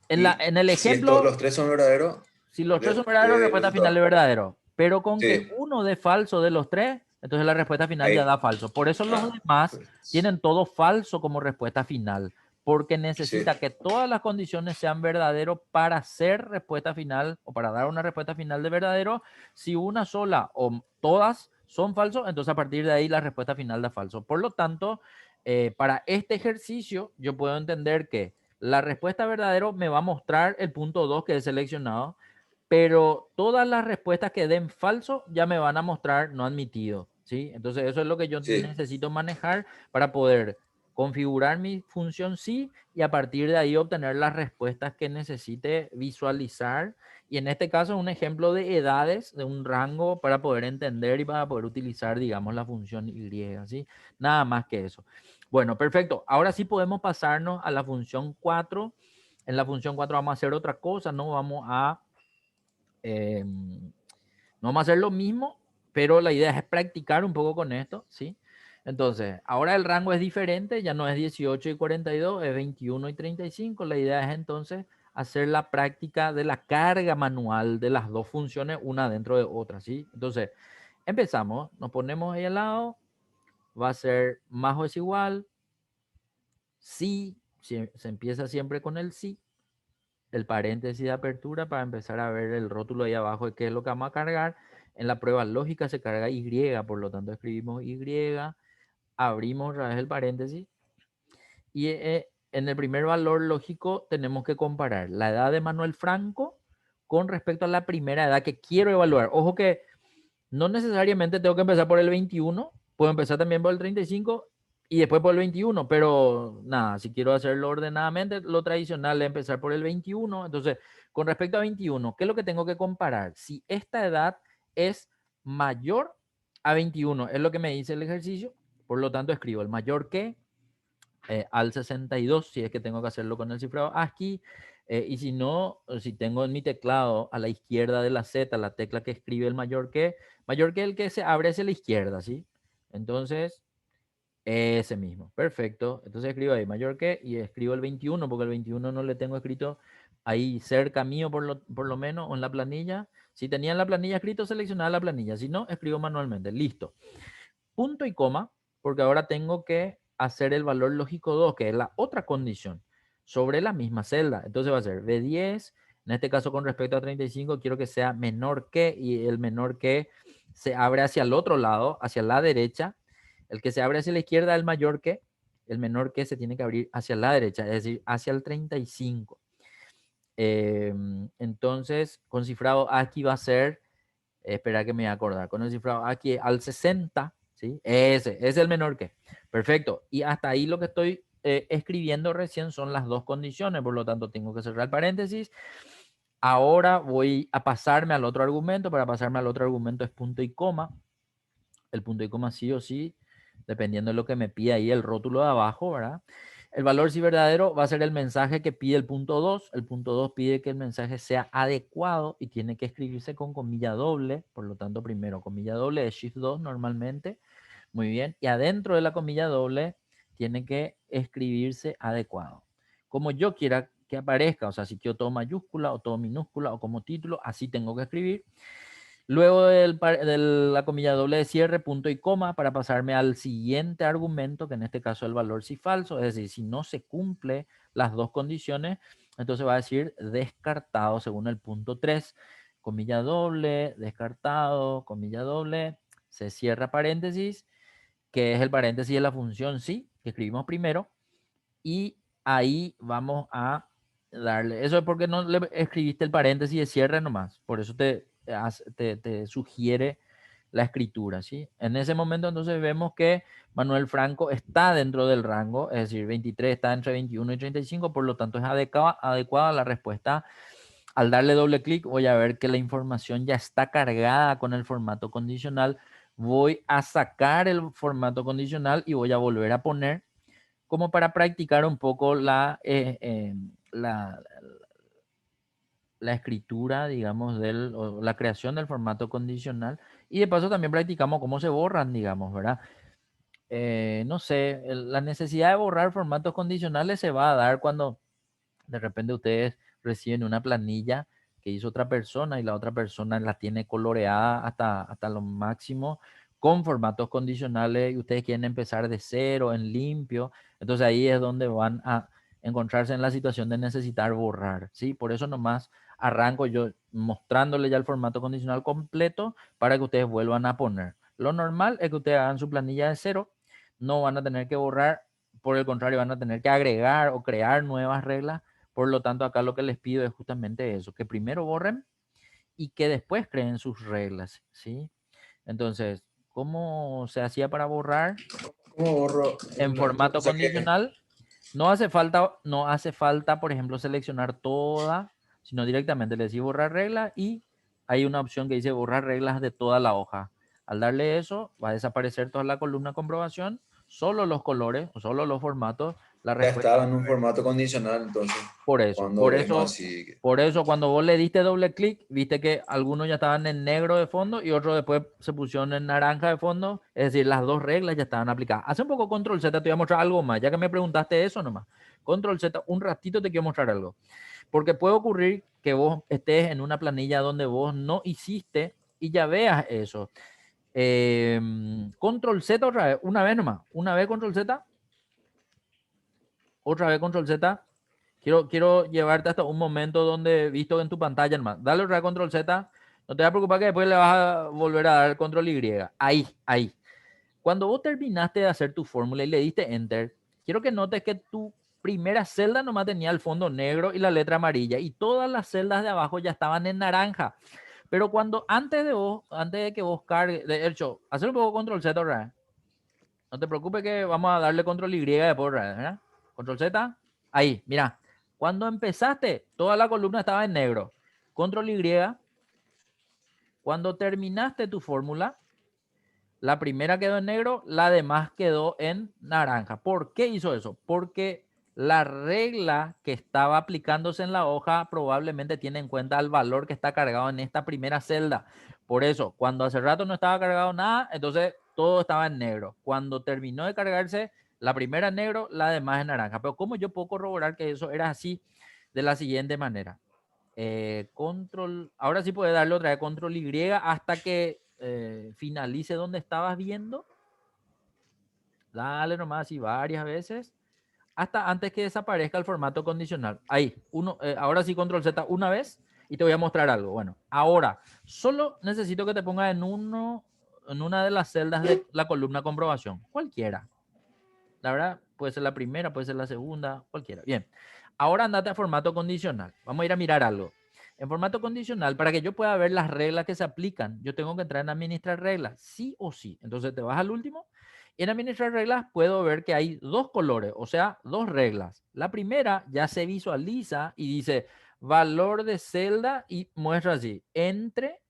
en Y el si ejemplo, los tres son verdaderos, si los tres son verdaderos, de respuesta final es resultado. verdadero. Pero con que Sí. uno dé falso de los tres, entonces la respuesta final ya Ahí. da falso. Por eso los Ah, demás pues, tienen todo falso como respuesta final, porque sí. necesita que todas las condiciones sean verdaderos para ser respuesta final o para dar una respuesta final de verdadero. Si una sola o todas son falsos, entonces a partir de ahí la respuesta final da falso. Por lo tanto, para este ejercicio yo puedo entender que la respuesta verdadero me va a mostrar el punto 2 que he seleccionado, pero todas las respuestas que den falso ya me van a mostrar no admitido, ¿sí? Entonces eso es lo que yo Sí. necesito manejar para poder configurar mi función sí y a partir de ahí obtener las respuestas que necesite visualizar. Y en este caso un ejemplo de edades, de un rango para poder entender y para poder utilizar, digamos, la función Y, ¿sí? Nada más que eso. Bueno, perfecto. Ahora sí podemos pasarnos a la función 4. En la función 4 vamos a hacer otra cosa, no vamos a no vamos a hacer lo mismo, pero la idea es practicar un poco con esto, ¿sí? Entonces, ahora el rango es diferente, ya no es 18 y 42, es 21 y 35. La idea es entonces hacer la práctica de la carga manual de las dos funciones, una dentro de otra, ¿sí? Entonces, empezamos, nos ponemos ahí al lado, va a ser más o es igual, sí, se empieza siempre con el sí, el paréntesis de apertura para empezar a ver el rótulo ahí abajo de qué es lo que vamos a cargar. En la prueba lógica se carga Y, por lo tanto escribimos Y, abrimos otra vez el paréntesis y en el primer valor lógico tenemos que comparar la edad de Manuel Franco con respecto a la primera edad que quiero evaluar. Ojo que no necesariamente tengo que empezar por el 21, puedo empezar también por el 35 y después por el 21, pero nada, si quiero hacerlo ordenadamente, lo tradicional es empezar por el 21. Entonces, con respecto a 21, ¿qué es lo que tengo que comparar? Si esta edad es mayor a 21, es lo que me dice el ejercicio, por lo tanto escribo el mayor que al 62, si es que tengo que hacerlo con el cifrado ASCII, y si no, si tengo en mi teclado a la izquierda de la Z la tecla que escribe el mayor que el que se abre hacia la izquierda, ¿sí? Entonces, ese mismo, perfecto. Entonces escribo ahí mayor que y escribo el 21, porque el 21 no le tengo escrito ahí cerca mío por lo menos, o en la planilla. Si tenía en la planilla escrito, seleccionaba la planilla. Si no, escribo manualmente. Listo. Punto y coma, porque ahora tengo que hacer el valor lógico 2, que es la otra condición, sobre la misma celda. Entonces va a ser B10, en este caso con respecto a 35, quiero que sea menor que, y el menor que se abre hacia el otro lado, hacia la derecha. El que se abre hacia la izquierda es el mayor que, el menor que se tiene que abrir hacia la derecha, es decir, hacia el 35. Entonces, con cifrado aquí va a ser, espera que me voy a acordar, con el cifrado aquí al 60, ¿sí? Ese es el menor que. Perfecto. Y hasta ahí lo que estoy escribiendo recién son las dos condiciones, por lo tanto tengo que cerrar el paréntesis. Ahora voy a pasarme al otro argumento. Para pasarme al otro argumento es punto y coma. El punto y coma sí o sí, dependiendo de lo que me pida ahí el rótulo de abajo, ¿verdad? El valor si verdadero va a ser el mensaje que pide el punto 2. El punto 2 pide que el mensaje sea adecuado y tiene que escribirse con comilla doble. Por lo tanto, primero comilla doble es shift 2 normalmente. Muy bien. Y adentro de la comilla doble tiene que escribirse adecuado. Como yo quiera que aparezca, o sea, si quiero todo mayúscula o todo minúscula o como título, así tengo que escribir. Luego de la comilla doble de cierre, punto y coma, para pasarme al siguiente argumento, que en este caso es el valor si falso, es decir, si no se cumple las dos condiciones, entonces va a decir descartado según el punto 3. Comilla doble, descartado, comilla doble, se cierra paréntesis, que es el paréntesis de la función sí, que escribimos primero, y ahí vamos a darle. Eso es porque no le escribiste el paréntesis de cierre nomás, por eso te sugiere la escritura, ¿sí? En ese momento entonces vemos que Manuel Franco está dentro del rango, es decir, 23 está entre 21 y 35, por lo tanto es adecuada la respuesta. Al darle doble clic voy a ver que la información ya está cargada con el formato condicional. Voy a sacar el formato condicional y voy a volver a poner como para practicar un poco la escritura, digamos, o la creación del formato condicional. Y de paso también practicamos cómo se borran, digamos, ¿verdad? No sé, la necesidad de borrar formatos condicionales se va a dar cuando de repente ustedes reciben una planilla que hizo otra persona y la otra persona la tiene coloreada hasta lo máximo con formatos condicionales y ustedes quieren empezar de cero, en limpio. Entonces ahí es donde van a encontrarse en la situación de necesitar borrar, ¿sí? Por eso nomás arranco yo mostrándole ya el formato condicional completo para que ustedes vuelvan a poner. Lo normal es que ustedes hagan su planilla de cero, no van a tener que borrar, por el contrario, van a tener que agregar o crear nuevas reglas. Por lo tanto, acá lo que les pido es justamente eso, que primero borren y que después creen sus reglas, ¿sí? Entonces, ¿cómo se hacía para borrar? ¿Cómo borro? En O formato sea que condicional, no hace falta, por ejemplo, seleccionar toda, sino directamente le decís borrar reglas y hay una opción que dice borrar reglas de toda la hoja. Al darle eso, va a desaparecer toda la columna comprobación, solo los colores o solo los formatos, la ya respuesta. estaba en un formato condicional, entonces, Por eso, cuando por vemos eso, así. por eso cuando vos le diste doble clic, viste que algunos ya estaban en negro de fondo y otros después se pusieron en naranja de fondo. Es decir, las dos reglas ya estaban aplicadas. Hace un poco control Z, te voy a mostrar algo más, ya que me preguntaste eso nomás. Control Z, un ratito te quiero mostrar algo. Porque puede ocurrir que vos estés en una planilla donde vos no hiciste y ya veas eso. Control Z otra vez, una vez nomás. Una vez control Z, otra vez control Z. Quiero llevarte hasta un momento donde, visto en tu pantalla nomás, dale otra vez control Z No te vas a preocupar que después le vas a volver a dar control Y. Ahí. Cuando vos terminaste de hacer tu fórmula y le diste Enter, quiero que notes que tu primera celda nomás tenía el fondo negro y la letra amarilla y todas las celdas de abajo ya estaban en naranja. Pero cuando antes de que vos cargues, de hecho, hacer un poco control Z otra vez. No te preocupes que vamos a darle control Y después otra vez, ¿verdad? Control Z, ahí, mira. Cuando empezaste, toda la columna estaba en negro. Control Y, cuando terminaste tu fórmula, la primera quedó en negro, la demás quedó en naranja. ¿Por qué hizo eso? Porque la regla que estaba aplicándose en la hoja probablemente tiene en cuenta el valor que está cargado en esta primera celda. Por eso, cuando hace rato no estaba cargado nada, entonces todo estaba en negro. Cuando terminó de cargarse, la primera en negro, la demás en naranja. Pero ¿cómo yo puedo corroborar que eso era así? De la siguiente manera. Ahora sí puedes darle otra vez control Y hasta que finalice donde estabas viendo. Dale nomás así varias veces. Hasta antes que desaparezca el formato condicional. Ahí, ahora sí control Z una vez y te voy a mostrar algo. Bueno, ahora solo necesito que te pongas en una de las celdas de la columna comprobación. Cualquiera. La verdad, puede ser la primera, puede ser la segunda, cualquiera. Bien. Ahora andate a formato condicional. Vamos a ir a mirar algo. En formato condicional, para que yo pueda ver las reglas que se aplican, yo tengo que entrar en administrar reglas, sí o sí. Entonces te vas al último. En administrar reglas puedo ver que hay dos colores, o sea, dos reglas. La primera ya se visualiza y dice valor de celda y muestra así, entre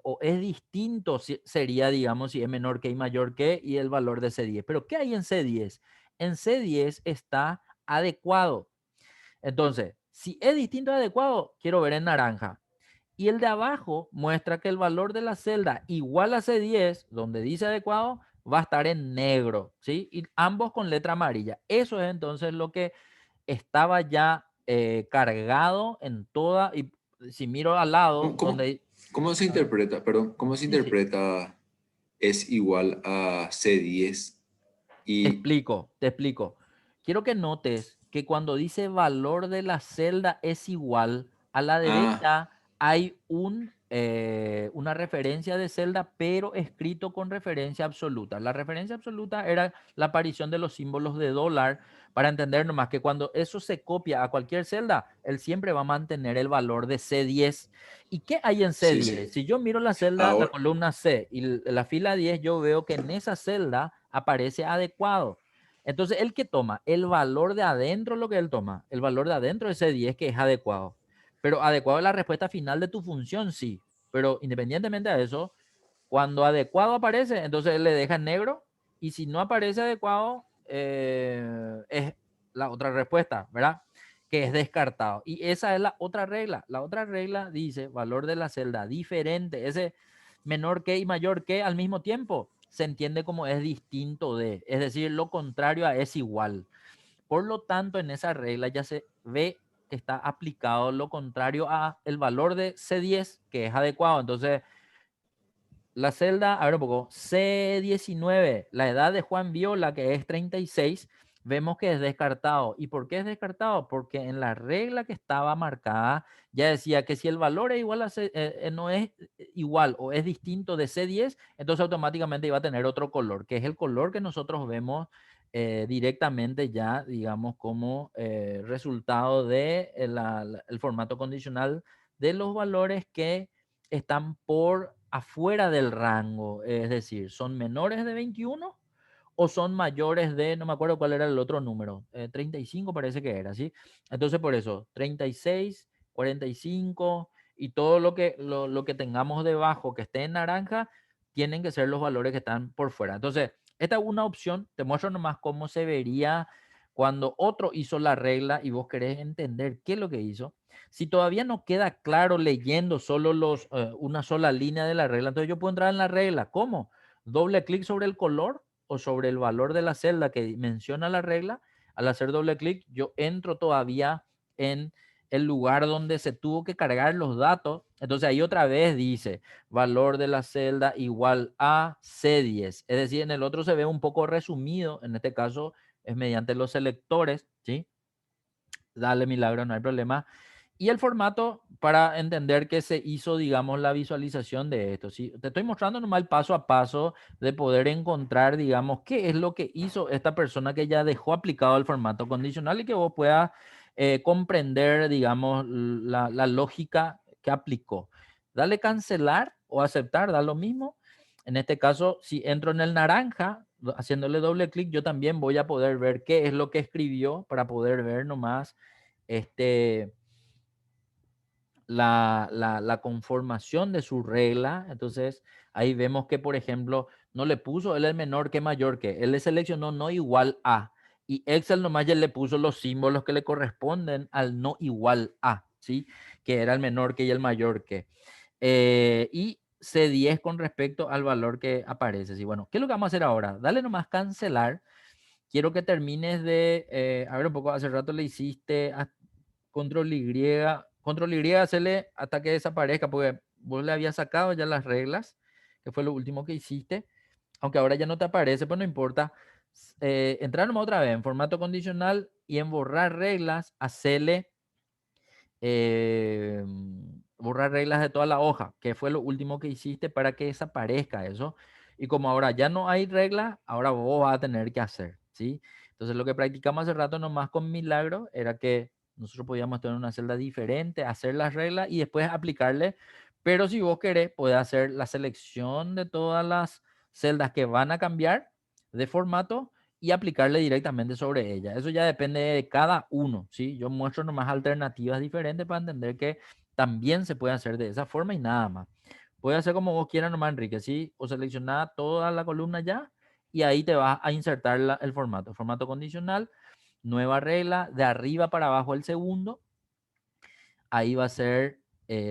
o es distinto, sería, digamos, si es menor que y mayor que, y el valor de C10. Pero ¿qué hay en C10? En C10 está adecuado. Entonces, si es distinto a adecuado, quiero ver en naranja. Y el de abajo muestra que el valor de la celda igual a C10, donde dice adecuado, va a estar en negro, ¿sí? Y ambos con letra amarilla. Eso es entonces lo que estaba ya cargado en toda, y si miro al lado, ¿Cómo, cómo, donde... cómo se interpreta, perdón, cómo se Sí, sí. interpreta es igual a C10 y... Te explico. Quiero que notes que cuando dice valor de la celda es igual, a la Ah, derecha hay una referencia de celda, pero escrito con referencia absoluta. La referencia absoluta era la aparición de los símbolos de dólar, para entender nomás que cuando eso se copia a cualquier celda, él siempre va a mantener el valor de C10. ¿Y qué hay en sí, C10? sí. Si yo miro la celda, la Ahora, columna C y la fila 10, yo veo que en esa celda aparece adecuado. Entonces, ¿el que toma? El valor de adentro, lo que él toma. El valor de adentro de ese 10 que es adecuado. Pero adecuado es la respuesta final de tu función, sí. Pero independientemente de eso, cuando adecuado aparece, entonces él le deja en negro. Y si no aparece adecuado, es la otra respuesta, ¿verdad? Que es descartado. Y esa es la otra regla. La otra regla dice valor de la celda diferente. Ese menor que y mayor que al mismo tiempo se entiende como es distinto de, es decir, lo contrario a es igual. Por lo tanto, en esa regla ya se ve que está aplicado lo contrario a el valor de C10, que es adecuado. Entonces, la celda, a ver un poco, C19, la edad de Juan Viola, que es 36, vemos que es descartado. ¿Y por qué es descartado? Porque en la regla que estaba marcada ya decía que si el valor es igual a no es igual o es distinto de C10, entonces automáticamente iba a tener otro color, que es el color que nosotros vemos directamente ya, digamos, como resultado de el formato condicional de los valores que están por afuera del rango, es decir, son menores de 21 o son mayores de, no me acuerdo cuál era el otro número, 35 parece que era, ¿sí? Entonces por eso, 36, 45 y todo lo que tengamos debajo que esté en naranja, tienen que ser los valores que están por fuera. Entonces, esta es una opción, te muestro nomás cómo se vería cuando otro hizo la regla y vos querés entender qué es lo que hizo. Si todavía no queda claro leyendo solo una sola línea de la regla, entonces yo puedo entrar en la regla. ¿Cómo? Doble clic sobre el color o sobre el valor de la celda que menciona la regla. Al hacer doble clic, yo entro todavía en el lugar donde se tuvo que cargar los datos. Entonces ahí otra vez dice valor de la celda igual a C10. Es decir, en el otro se ve un poco resumido. En este caso es mediante los selectores, ¿sí? Dale, milagro, no hay problema. Y el formato para entender que se hizo, digamos, la visualización de esto, ¿sí? Te estoy mostrando nomás el paso a paso de poder encontrar, digamos, qué es lo que hizo esta persona que ya dejó aplicado el formato condicional y que vos puedas comprender, digamos, la lógica que aplicó. Dale cancelar o aceptar, da lo mismo. En este caso, si entro en el naranja, haciéndole doble clic, yo también voy a poder ver qué es lo que escribió para poder ver nomás este la conformación de su regla. Entonces, ahí vemos que, por ejemplo, no le puso él es menor que mayor que. Él le seleccionó no igual a. Y Excel nomás ya le puso los símbolos que le corresponden al no igual a, ¿sí? Que era el menor que y el mayor que. Y C10 con respecto al valor que aparece. ¿Sí? Bueno, ¿qué es lo que vamos a hacer ahora? Dale nomás cancelar. Quiero que termines de, a ver un poco, hace rato le hiciste control Y, hacerle hasta que desaparezca, porque vos le habías sacado ya las reglas, que fue lo último que hiciste, aunque ahora ya no te aparece, pues no importa. Entrar nomás otra vez en formato condicional y en borrar reglas, hacerle eh, borrar reglas de toda la hoja, que fue lo último que hiciste para que desaparezca eso. Y como ahora ya no hay reglas, ahora vos vas a tener que hacer, ¿sí? Entonces lo que practicamos hace rato nomás con Milagro era que nosotros podíamos tener una celda diferente, hacer las reglas y después aplicarle. Pero si vos querés, podés hacer la selección de todas las celdas que van a cambiar de formato y aplicarle directamente sobre ella. Eso ya depende de cada uno, ¿sí? Yo muestro nomás alternativas diferentes para entender que también se puede hacer de esa forma y nada más. Puede hacer como vos quieras nomás, Enrique, ¿sí? O seleccionar toda la columna ya y ahí te vas a insertar el formato condicional, nueva regla, de arriba para abajo el segundo, ahí va a ser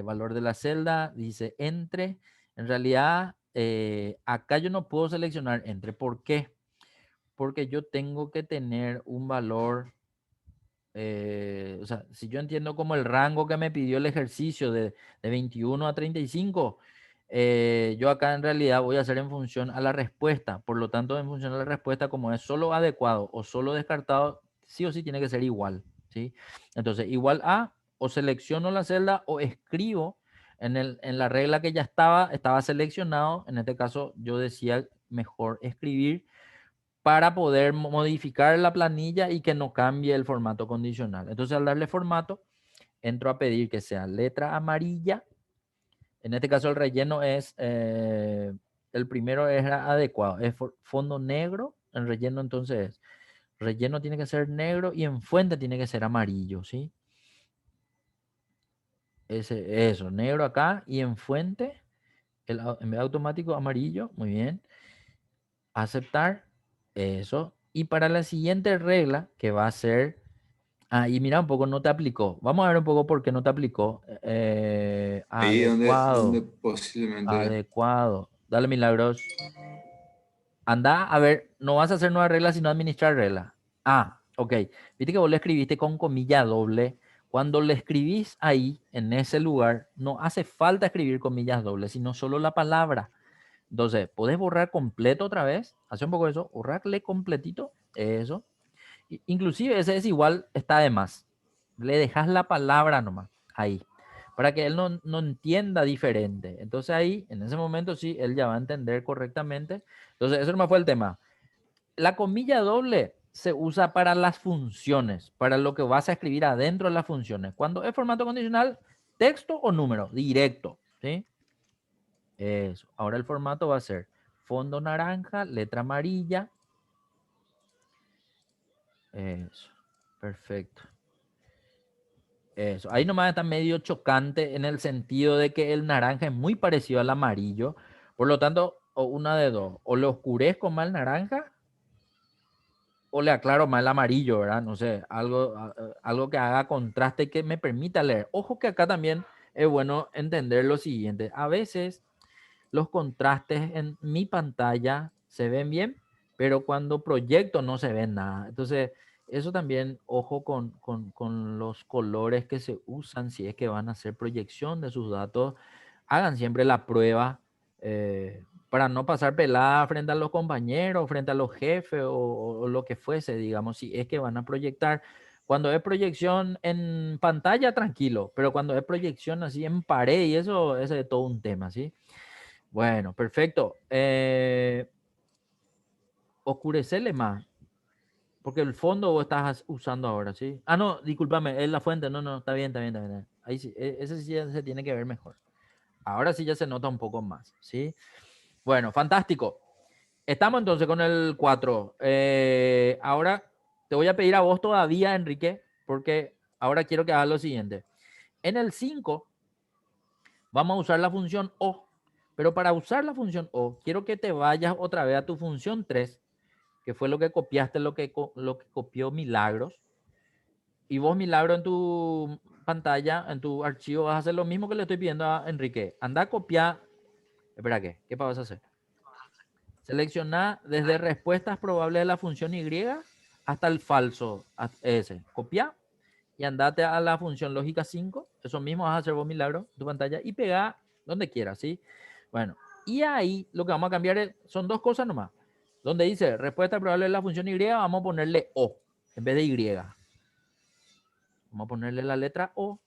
valor de la celda, dice entre. En realidad, acá yo no puedo seleccionar entre. ¿Por qué? Porque yo tengo que tener un valor, o sea, si yo entiendo como el rango que me pidió el ejercicio de 21 a 35, yo acá en realidad voy a hacer en función a la respuesta. Por lo tanto, en función a la respuesta, como es solo adecuado o solo descartado, sí o sí tiene que ser igual, ¿sí? Entonces, igual a, o selecciono la celda o escribo en la regla que ya estaba seleccionado. En este caso, yo decía mejor escribir para poder modificar la planilla y que no cambie el formato condicional. Entonces, al darle formato, entro a pedir que sea letra amarilla. En este caso, el relleno es, el primero es adecuado, es fondo negro. El relleno, entonces, relleno tiene que ser negro y en fuente tiene que ser amarillo, ¿sí? Eso, negro acá y en fuente, en vez de automático, amarillo. Muy bien. Aceptar. Eso. Y para la siguiente regla, que va a ser. Ah, y mira un poco, no te aplicó. Vamos a ver un poco por qué no te aplicó. Ahí donde Adecuado, posiblemente... adecuado. Dale, Milagros. Anda, a ver, no vas a hacer nuevas reglas, sino administrar reglas. Ah, ok. Viste que vos le escribiste con comilla doble. Cuando le escribís ahí, en ese lugar, no hace falta escribir comillas dobles, sino solo la palabra. Entonces, podés borrar completo otra vez. Hace un poco eso, borrarle completito. Eso. Inclusive ese es igual, está de más. Le dejas la palabra nomás ahí, para que él no entienda diferente. Entonces ahí, en ese momento sí, él ya va a entender correctamente. Entonces, eso no fue el tema. La comilla doble se usa para las funciones, para lo que vas a escribir adentro de las funciones. Cuando es formato condicional, texto o número, directo, ¿sí? Eso. Ahora el formato va a ser fondo naranja, letra amarilla. Eso. Perfecto. Eso. Ahí nomás está medio chocante en el sentido de que el naranja es muy parecido al amarillo. Por lo tanto, o una de dos. O le oscurezco más el naranja o le aclaro más el amarillo, ¿verdad? No sé, algo que haga contraste y que me permita leer. Ojo que acá también es bueno entender lo siguiente. A veces los contrastes en mi pantalla se ven bien, pero cuando proyecto no se ve nada. Entonces, eso también, ojo con los colores que se usan, si es que van a hacer proyección de sus datos, hagan siempre la prueba para no pasar pelada frente a los compañeros, frente a los jefes o lo que fuese, digamos, si es que van a proyectar, Cuando es proyección en pantalla, tranquilo, pero cuando es proyección así en pared y eso, ese es todo un tema, ¿sí? Bueno, perfecto. Oscurecerle más, porque el fondo vos estás usando ahora, ¿sí? Ah, no, discúlpame, es la fuente, no, no, está bien, está bien, está bien. Ahí sí, ese sí ya se tiene que ver mejor. Ahora sí ya se nota un poco más, ¿sí? Bueno, fantástico. Estamos entonces con el 4. Ahora te voy a pedir a vos todavía, Enrique, porque ahora quiero que hagas lo siguiente. En el 5 vamos a usar la función O, pero para usar la función O, quiero que te vayas otra vez a tu función 3, que fue lo que copiaste, lo que copió Milagros. Y vos, Milagro, en tu pantalla, en tu archivo, vas a hacer lo mismo que le estoy pidiendo a Enrique. Anda a copiar. Espera, ¿qué vas a hacer? Selecciona desde respuestas probables de la función Y hasta el falso ese. Copia y andate a la función lógica 5. Eso mismo vas a hacer vos, Milagro, en tu pantalla, y pega donde quieras, ¿sí? Bueno, y ahí lo que vamos a cambiar son dos cosas nomás. Donde dice respuesta probable de la función Y, vamos a ponerle O en vez de Y. Vamos a ponerle la letra O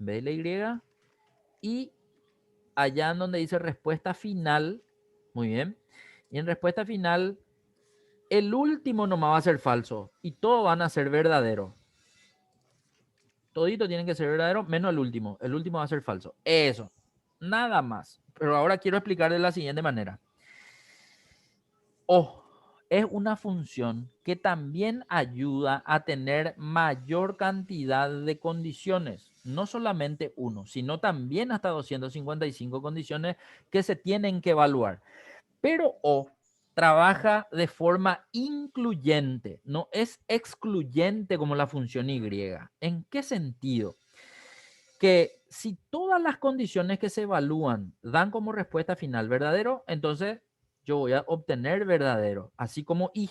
en vez de la Y. Y allá en donde dice respuesta final, muy bien. Y en respuesta final, el último nomás va a ser falso y todos van a ser verdaderos. Todito tienen que ser verdaderos, menos el último. El último va a ser falso. Eso. Nada más. Pero ahora quiero explicar de la siguiente manera. O es una función que también ayuda a tener mayor cantidad de condiciones. No solamente uno, sino también hasta 255 condiciones que se tienen que evaluar. Pero O trabaja de forma incluyente, no es excluyente como la función Y. ¿En qué sentido? Que si todas las condiciones que se evalúan dan como respuesta final verdadero, entonces yo voy a obtener verdadero, así como Y.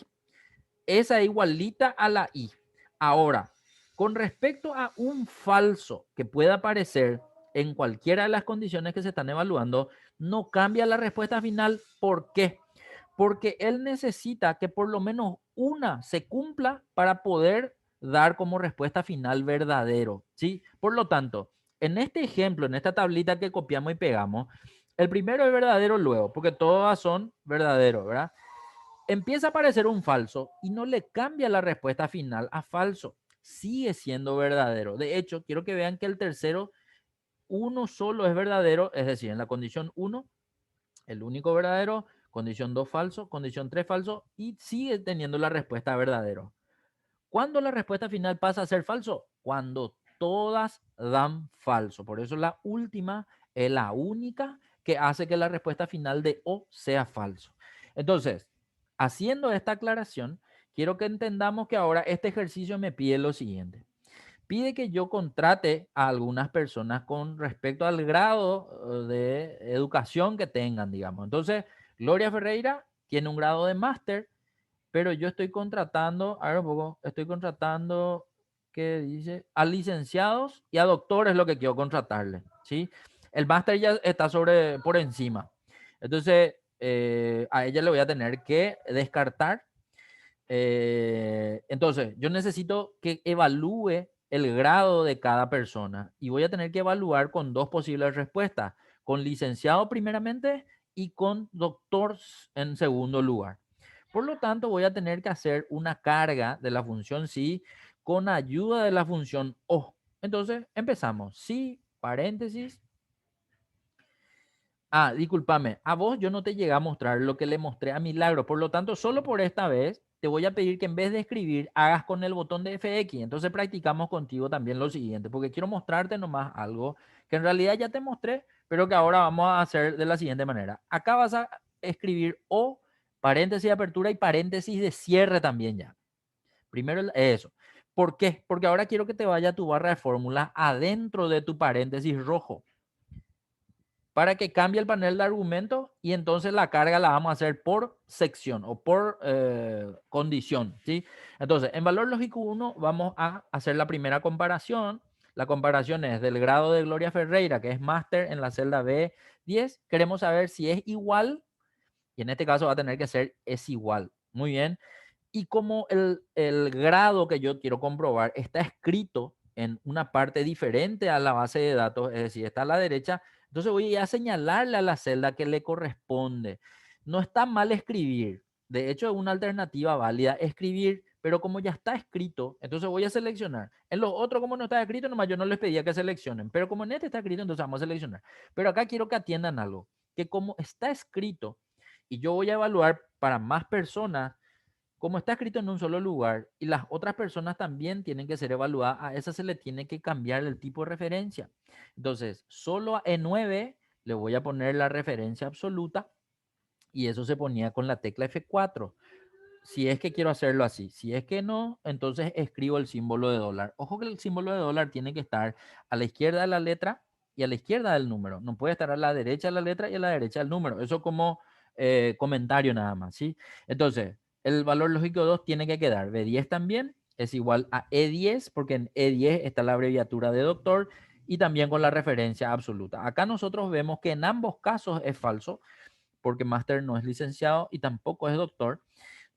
Esa es igualita a la Y. Ahora, con respecto a un falso que pueda aparecer en cualquiera de las condiciones que se están evaluando, no cambia la respuesta final. ¿Por qué? Porque él necesita que por lo menos una se cumpla para poder dar como respuesta final verdadero, ¿sí? Por lo tanto, en este ejemplo, en esta tablita que copiamos y pegamos, el primero es verdadero luego, porque todas son verdaderos, ¿verdad? Empieza a aparecer un falso y no le cambia la respuesta final a falso. Sigue siendo verdadero. De hecho, quiero que vean que el tercero, uno solo es verdadero, es decir, en la condición 1, el único verdadero, condición 2 falso, condición 3 falso y sigue teniendo la respuesta verdadero. ¿Cuándo la respuesta final pasa a ser falso? Cuando todas dan falso. Por eso la última es la única que hace que la respuesta final de O sea falso. Entonces, haciendo esta aclaración, quiero que entendamos que ahora este ejercicio me pide lo siguiente. Pide que yo contrate a algunas personas con respecto al grado de educación que tengan, digamos. Entonces, Gloria Ferreira tiene un grado de máster, pero yo estoy contratando, a ver un poco, estoy contratando, ¿qué dice? A licenciados y a doctores lo que quiero contratarle, ¿sí? El máster ya está por encima. Entonces, a ella le voy a tener que descartar. Entonces, yo necesito que evalúe el grado de cada persona y voy a tener que evaluar con dos posibles respuestas, con licenciado primeramente y con doctor en segundo lugar. Por lo tanto, voy a tener que hacer una carga de la función sí con ayuda de la función O. Entonces, empezamos. Sí, paréntesis. Ah, discúlpame, a vos yo no te llegué a mostrar lo que le mostré a Milagro. Por lo tanto, solo por esta vez te voy a pedir que en vez de escribir, hagas con el botón de FX. Entonces practicamos contigo también lo siguiente, porque quiero mostrarte nomás algo que en realidad ya te mostré, pero que ahora vamos a hacer de la siguiente manera. Acá vas a escribir O, paréntesis de apertura y paréntesis de cierre también ya. Primero eso. ¿Por qué? Porque ahora quiero que te vaya tu barra de fórmula adentro de tu paréntesis rojo para que cambie el panel de argumentos y entonces la carga la vamos a hacer por sección o por condición, ¿sí? Entonces, en valor lógico 1 vamos a hacer la primera comparación. La comparación es del grado de Gloria Ferreira, que es máster en la celda B10. Queremos saber si es igual, y en este caso va a tener que ser es igual. Muy bien. Y como el grado que yo quiero comprobar está escrito en una parte diferente a la base de datos, es decir, está a la derecha, entonces voy a señalarle a la celda que le corresponde. No está mal escribir. De hecho, es una alternativa válida escribir, pero como ya está escrito, entonces voy a seleccionar. En los otros, como no está escrito, nomás yo no les pedía que seleccionen, pero como en este está escrito, entonces vamos a seleccionar. Pero acá quiero que atiendan algo, que como está escrito y yo voy a evaluar para más personas, como está escrito en un solo lugar y las otras personas también tienen que ser evaluadas, a esa se le tiene que cambiar el tipo de referencia. Entonces, solo a E9 le voy a poner la referencia absoluta y eso se ponía con la tecla F4. Si es que quiero hacerlo así. Si es que no, entonces escribo el símbolo de dólar. Ojo que el símbolo de dólar tiene que estar a la izquierda de la letra y a la izquierda del número. No puede estar a la derecha de la letra y a la derecha del número. Eso como comentario nada más, ¿sí? Entonces, el valor lógico 2 tiene que quedar. B10 también es igual a E10 porque en E10 está la abreviatura de doctor y también con la referencia absoluta. Acá nosotros vemos que en ambos casos es falso porque máster no es licenciado y tampoco es doctor.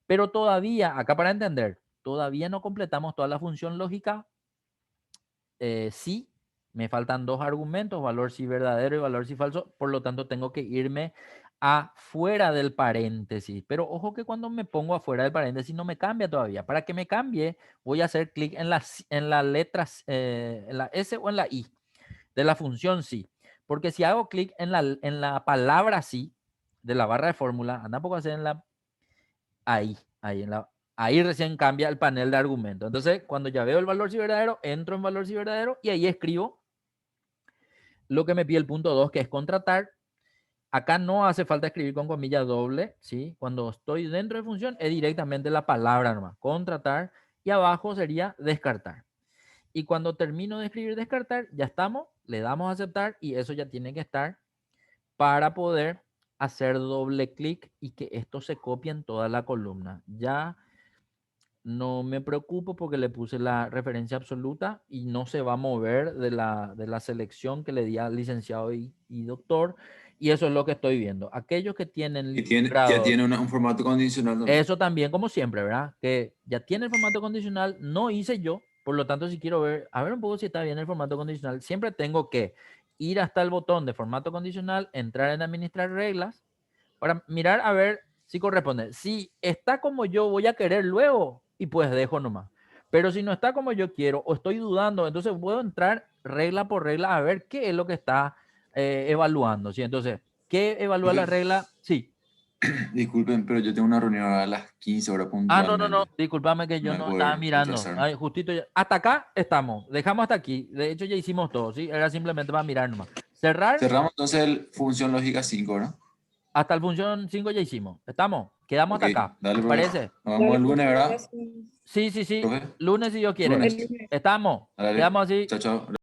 Pero todavía, acá para entender, todavía no completamos toda la función lógica. Sí, me faltan dos argumentos, valor si verdadero y valor si falso. Por lo tanto, tengo que irme afuera del paréntesis. Pero ojo que cuando me pongo afuera del paréntesis no me cambia todavía. Para que me cambie, voy a hacer clic en la letra, en la S o en la I de la función sí. Porque si hago clic en la palabra sí de la barra de fórmula, anda poco a hacer en la ahí recién cambia el panel de argumentos. Entonces, cuando ya veo el valor si verdadero, entro en valor si verdadero y ahí escribo lo que me pide el punto 2, que es contratar. Acá no hace falta escribir con comilla doble, ¿sí? Cuando estoy dentro de función es directamente la palabra nomás, contratar, y abajo sería descartar. Y cuando termino de escribir descartar, ya estamos, le damos a aceptar y eso ya tiene que estar para poder hacer doble clic y que esto se copie en toda la columna. Ya no me preocupo porque le puse la referencia absoluta y no se va a mover de la selección que le di al licenciado y doctor. Y eso es lo que estoy viendo. Aquellos que tienen Y ya grado, tiene un formato condicional también. eso también como siempre, ¿verdad? Que ya tiene el formato condicional, no hice yo. Por lo tanto, si quiero ver, a ver un poco si está bien el formato condicional, siempre tengo que ir hasta el botón de formato condicional, entrar en administrar reglas para mirar a ver si corresponde. Si está como yo voy a querer luego, y pues dejo nomás. Pero si no está como yo quiero o estoy dudando, entonces puedo entrar regla por regla a ver qué es lo que está evaluando. ¿Sí? Entonces, ¿qué evalúa la regla? Sí. Disculpen, pero yo tengo una reunión a las 15 horas Ah, no, no, no. puntualmente. Discúlpame que No yo voy a no estaba poder mirando. retrasar. Ay, justito hasta acá estamos. Dejamos hasta aquí. De hecho, ya hicimos todo, ¿sí? Era simplemente para mirar nomás. Cerrar. Cerramos entonces el función lógica 5, ¿verdad? Hasta el función 5 ya hicimos. ¿Estamos? Quedamos Ok, hasta acá. dale, ¿Te profe. parece? Nos vemos Dale, el pues, lunes, ¿verdad? gracias. Sí, sí, sí. Profe, Lunes si Dios quiere. lunes. El lunes. Estamos. Dale, Quedamos así. chao, chao.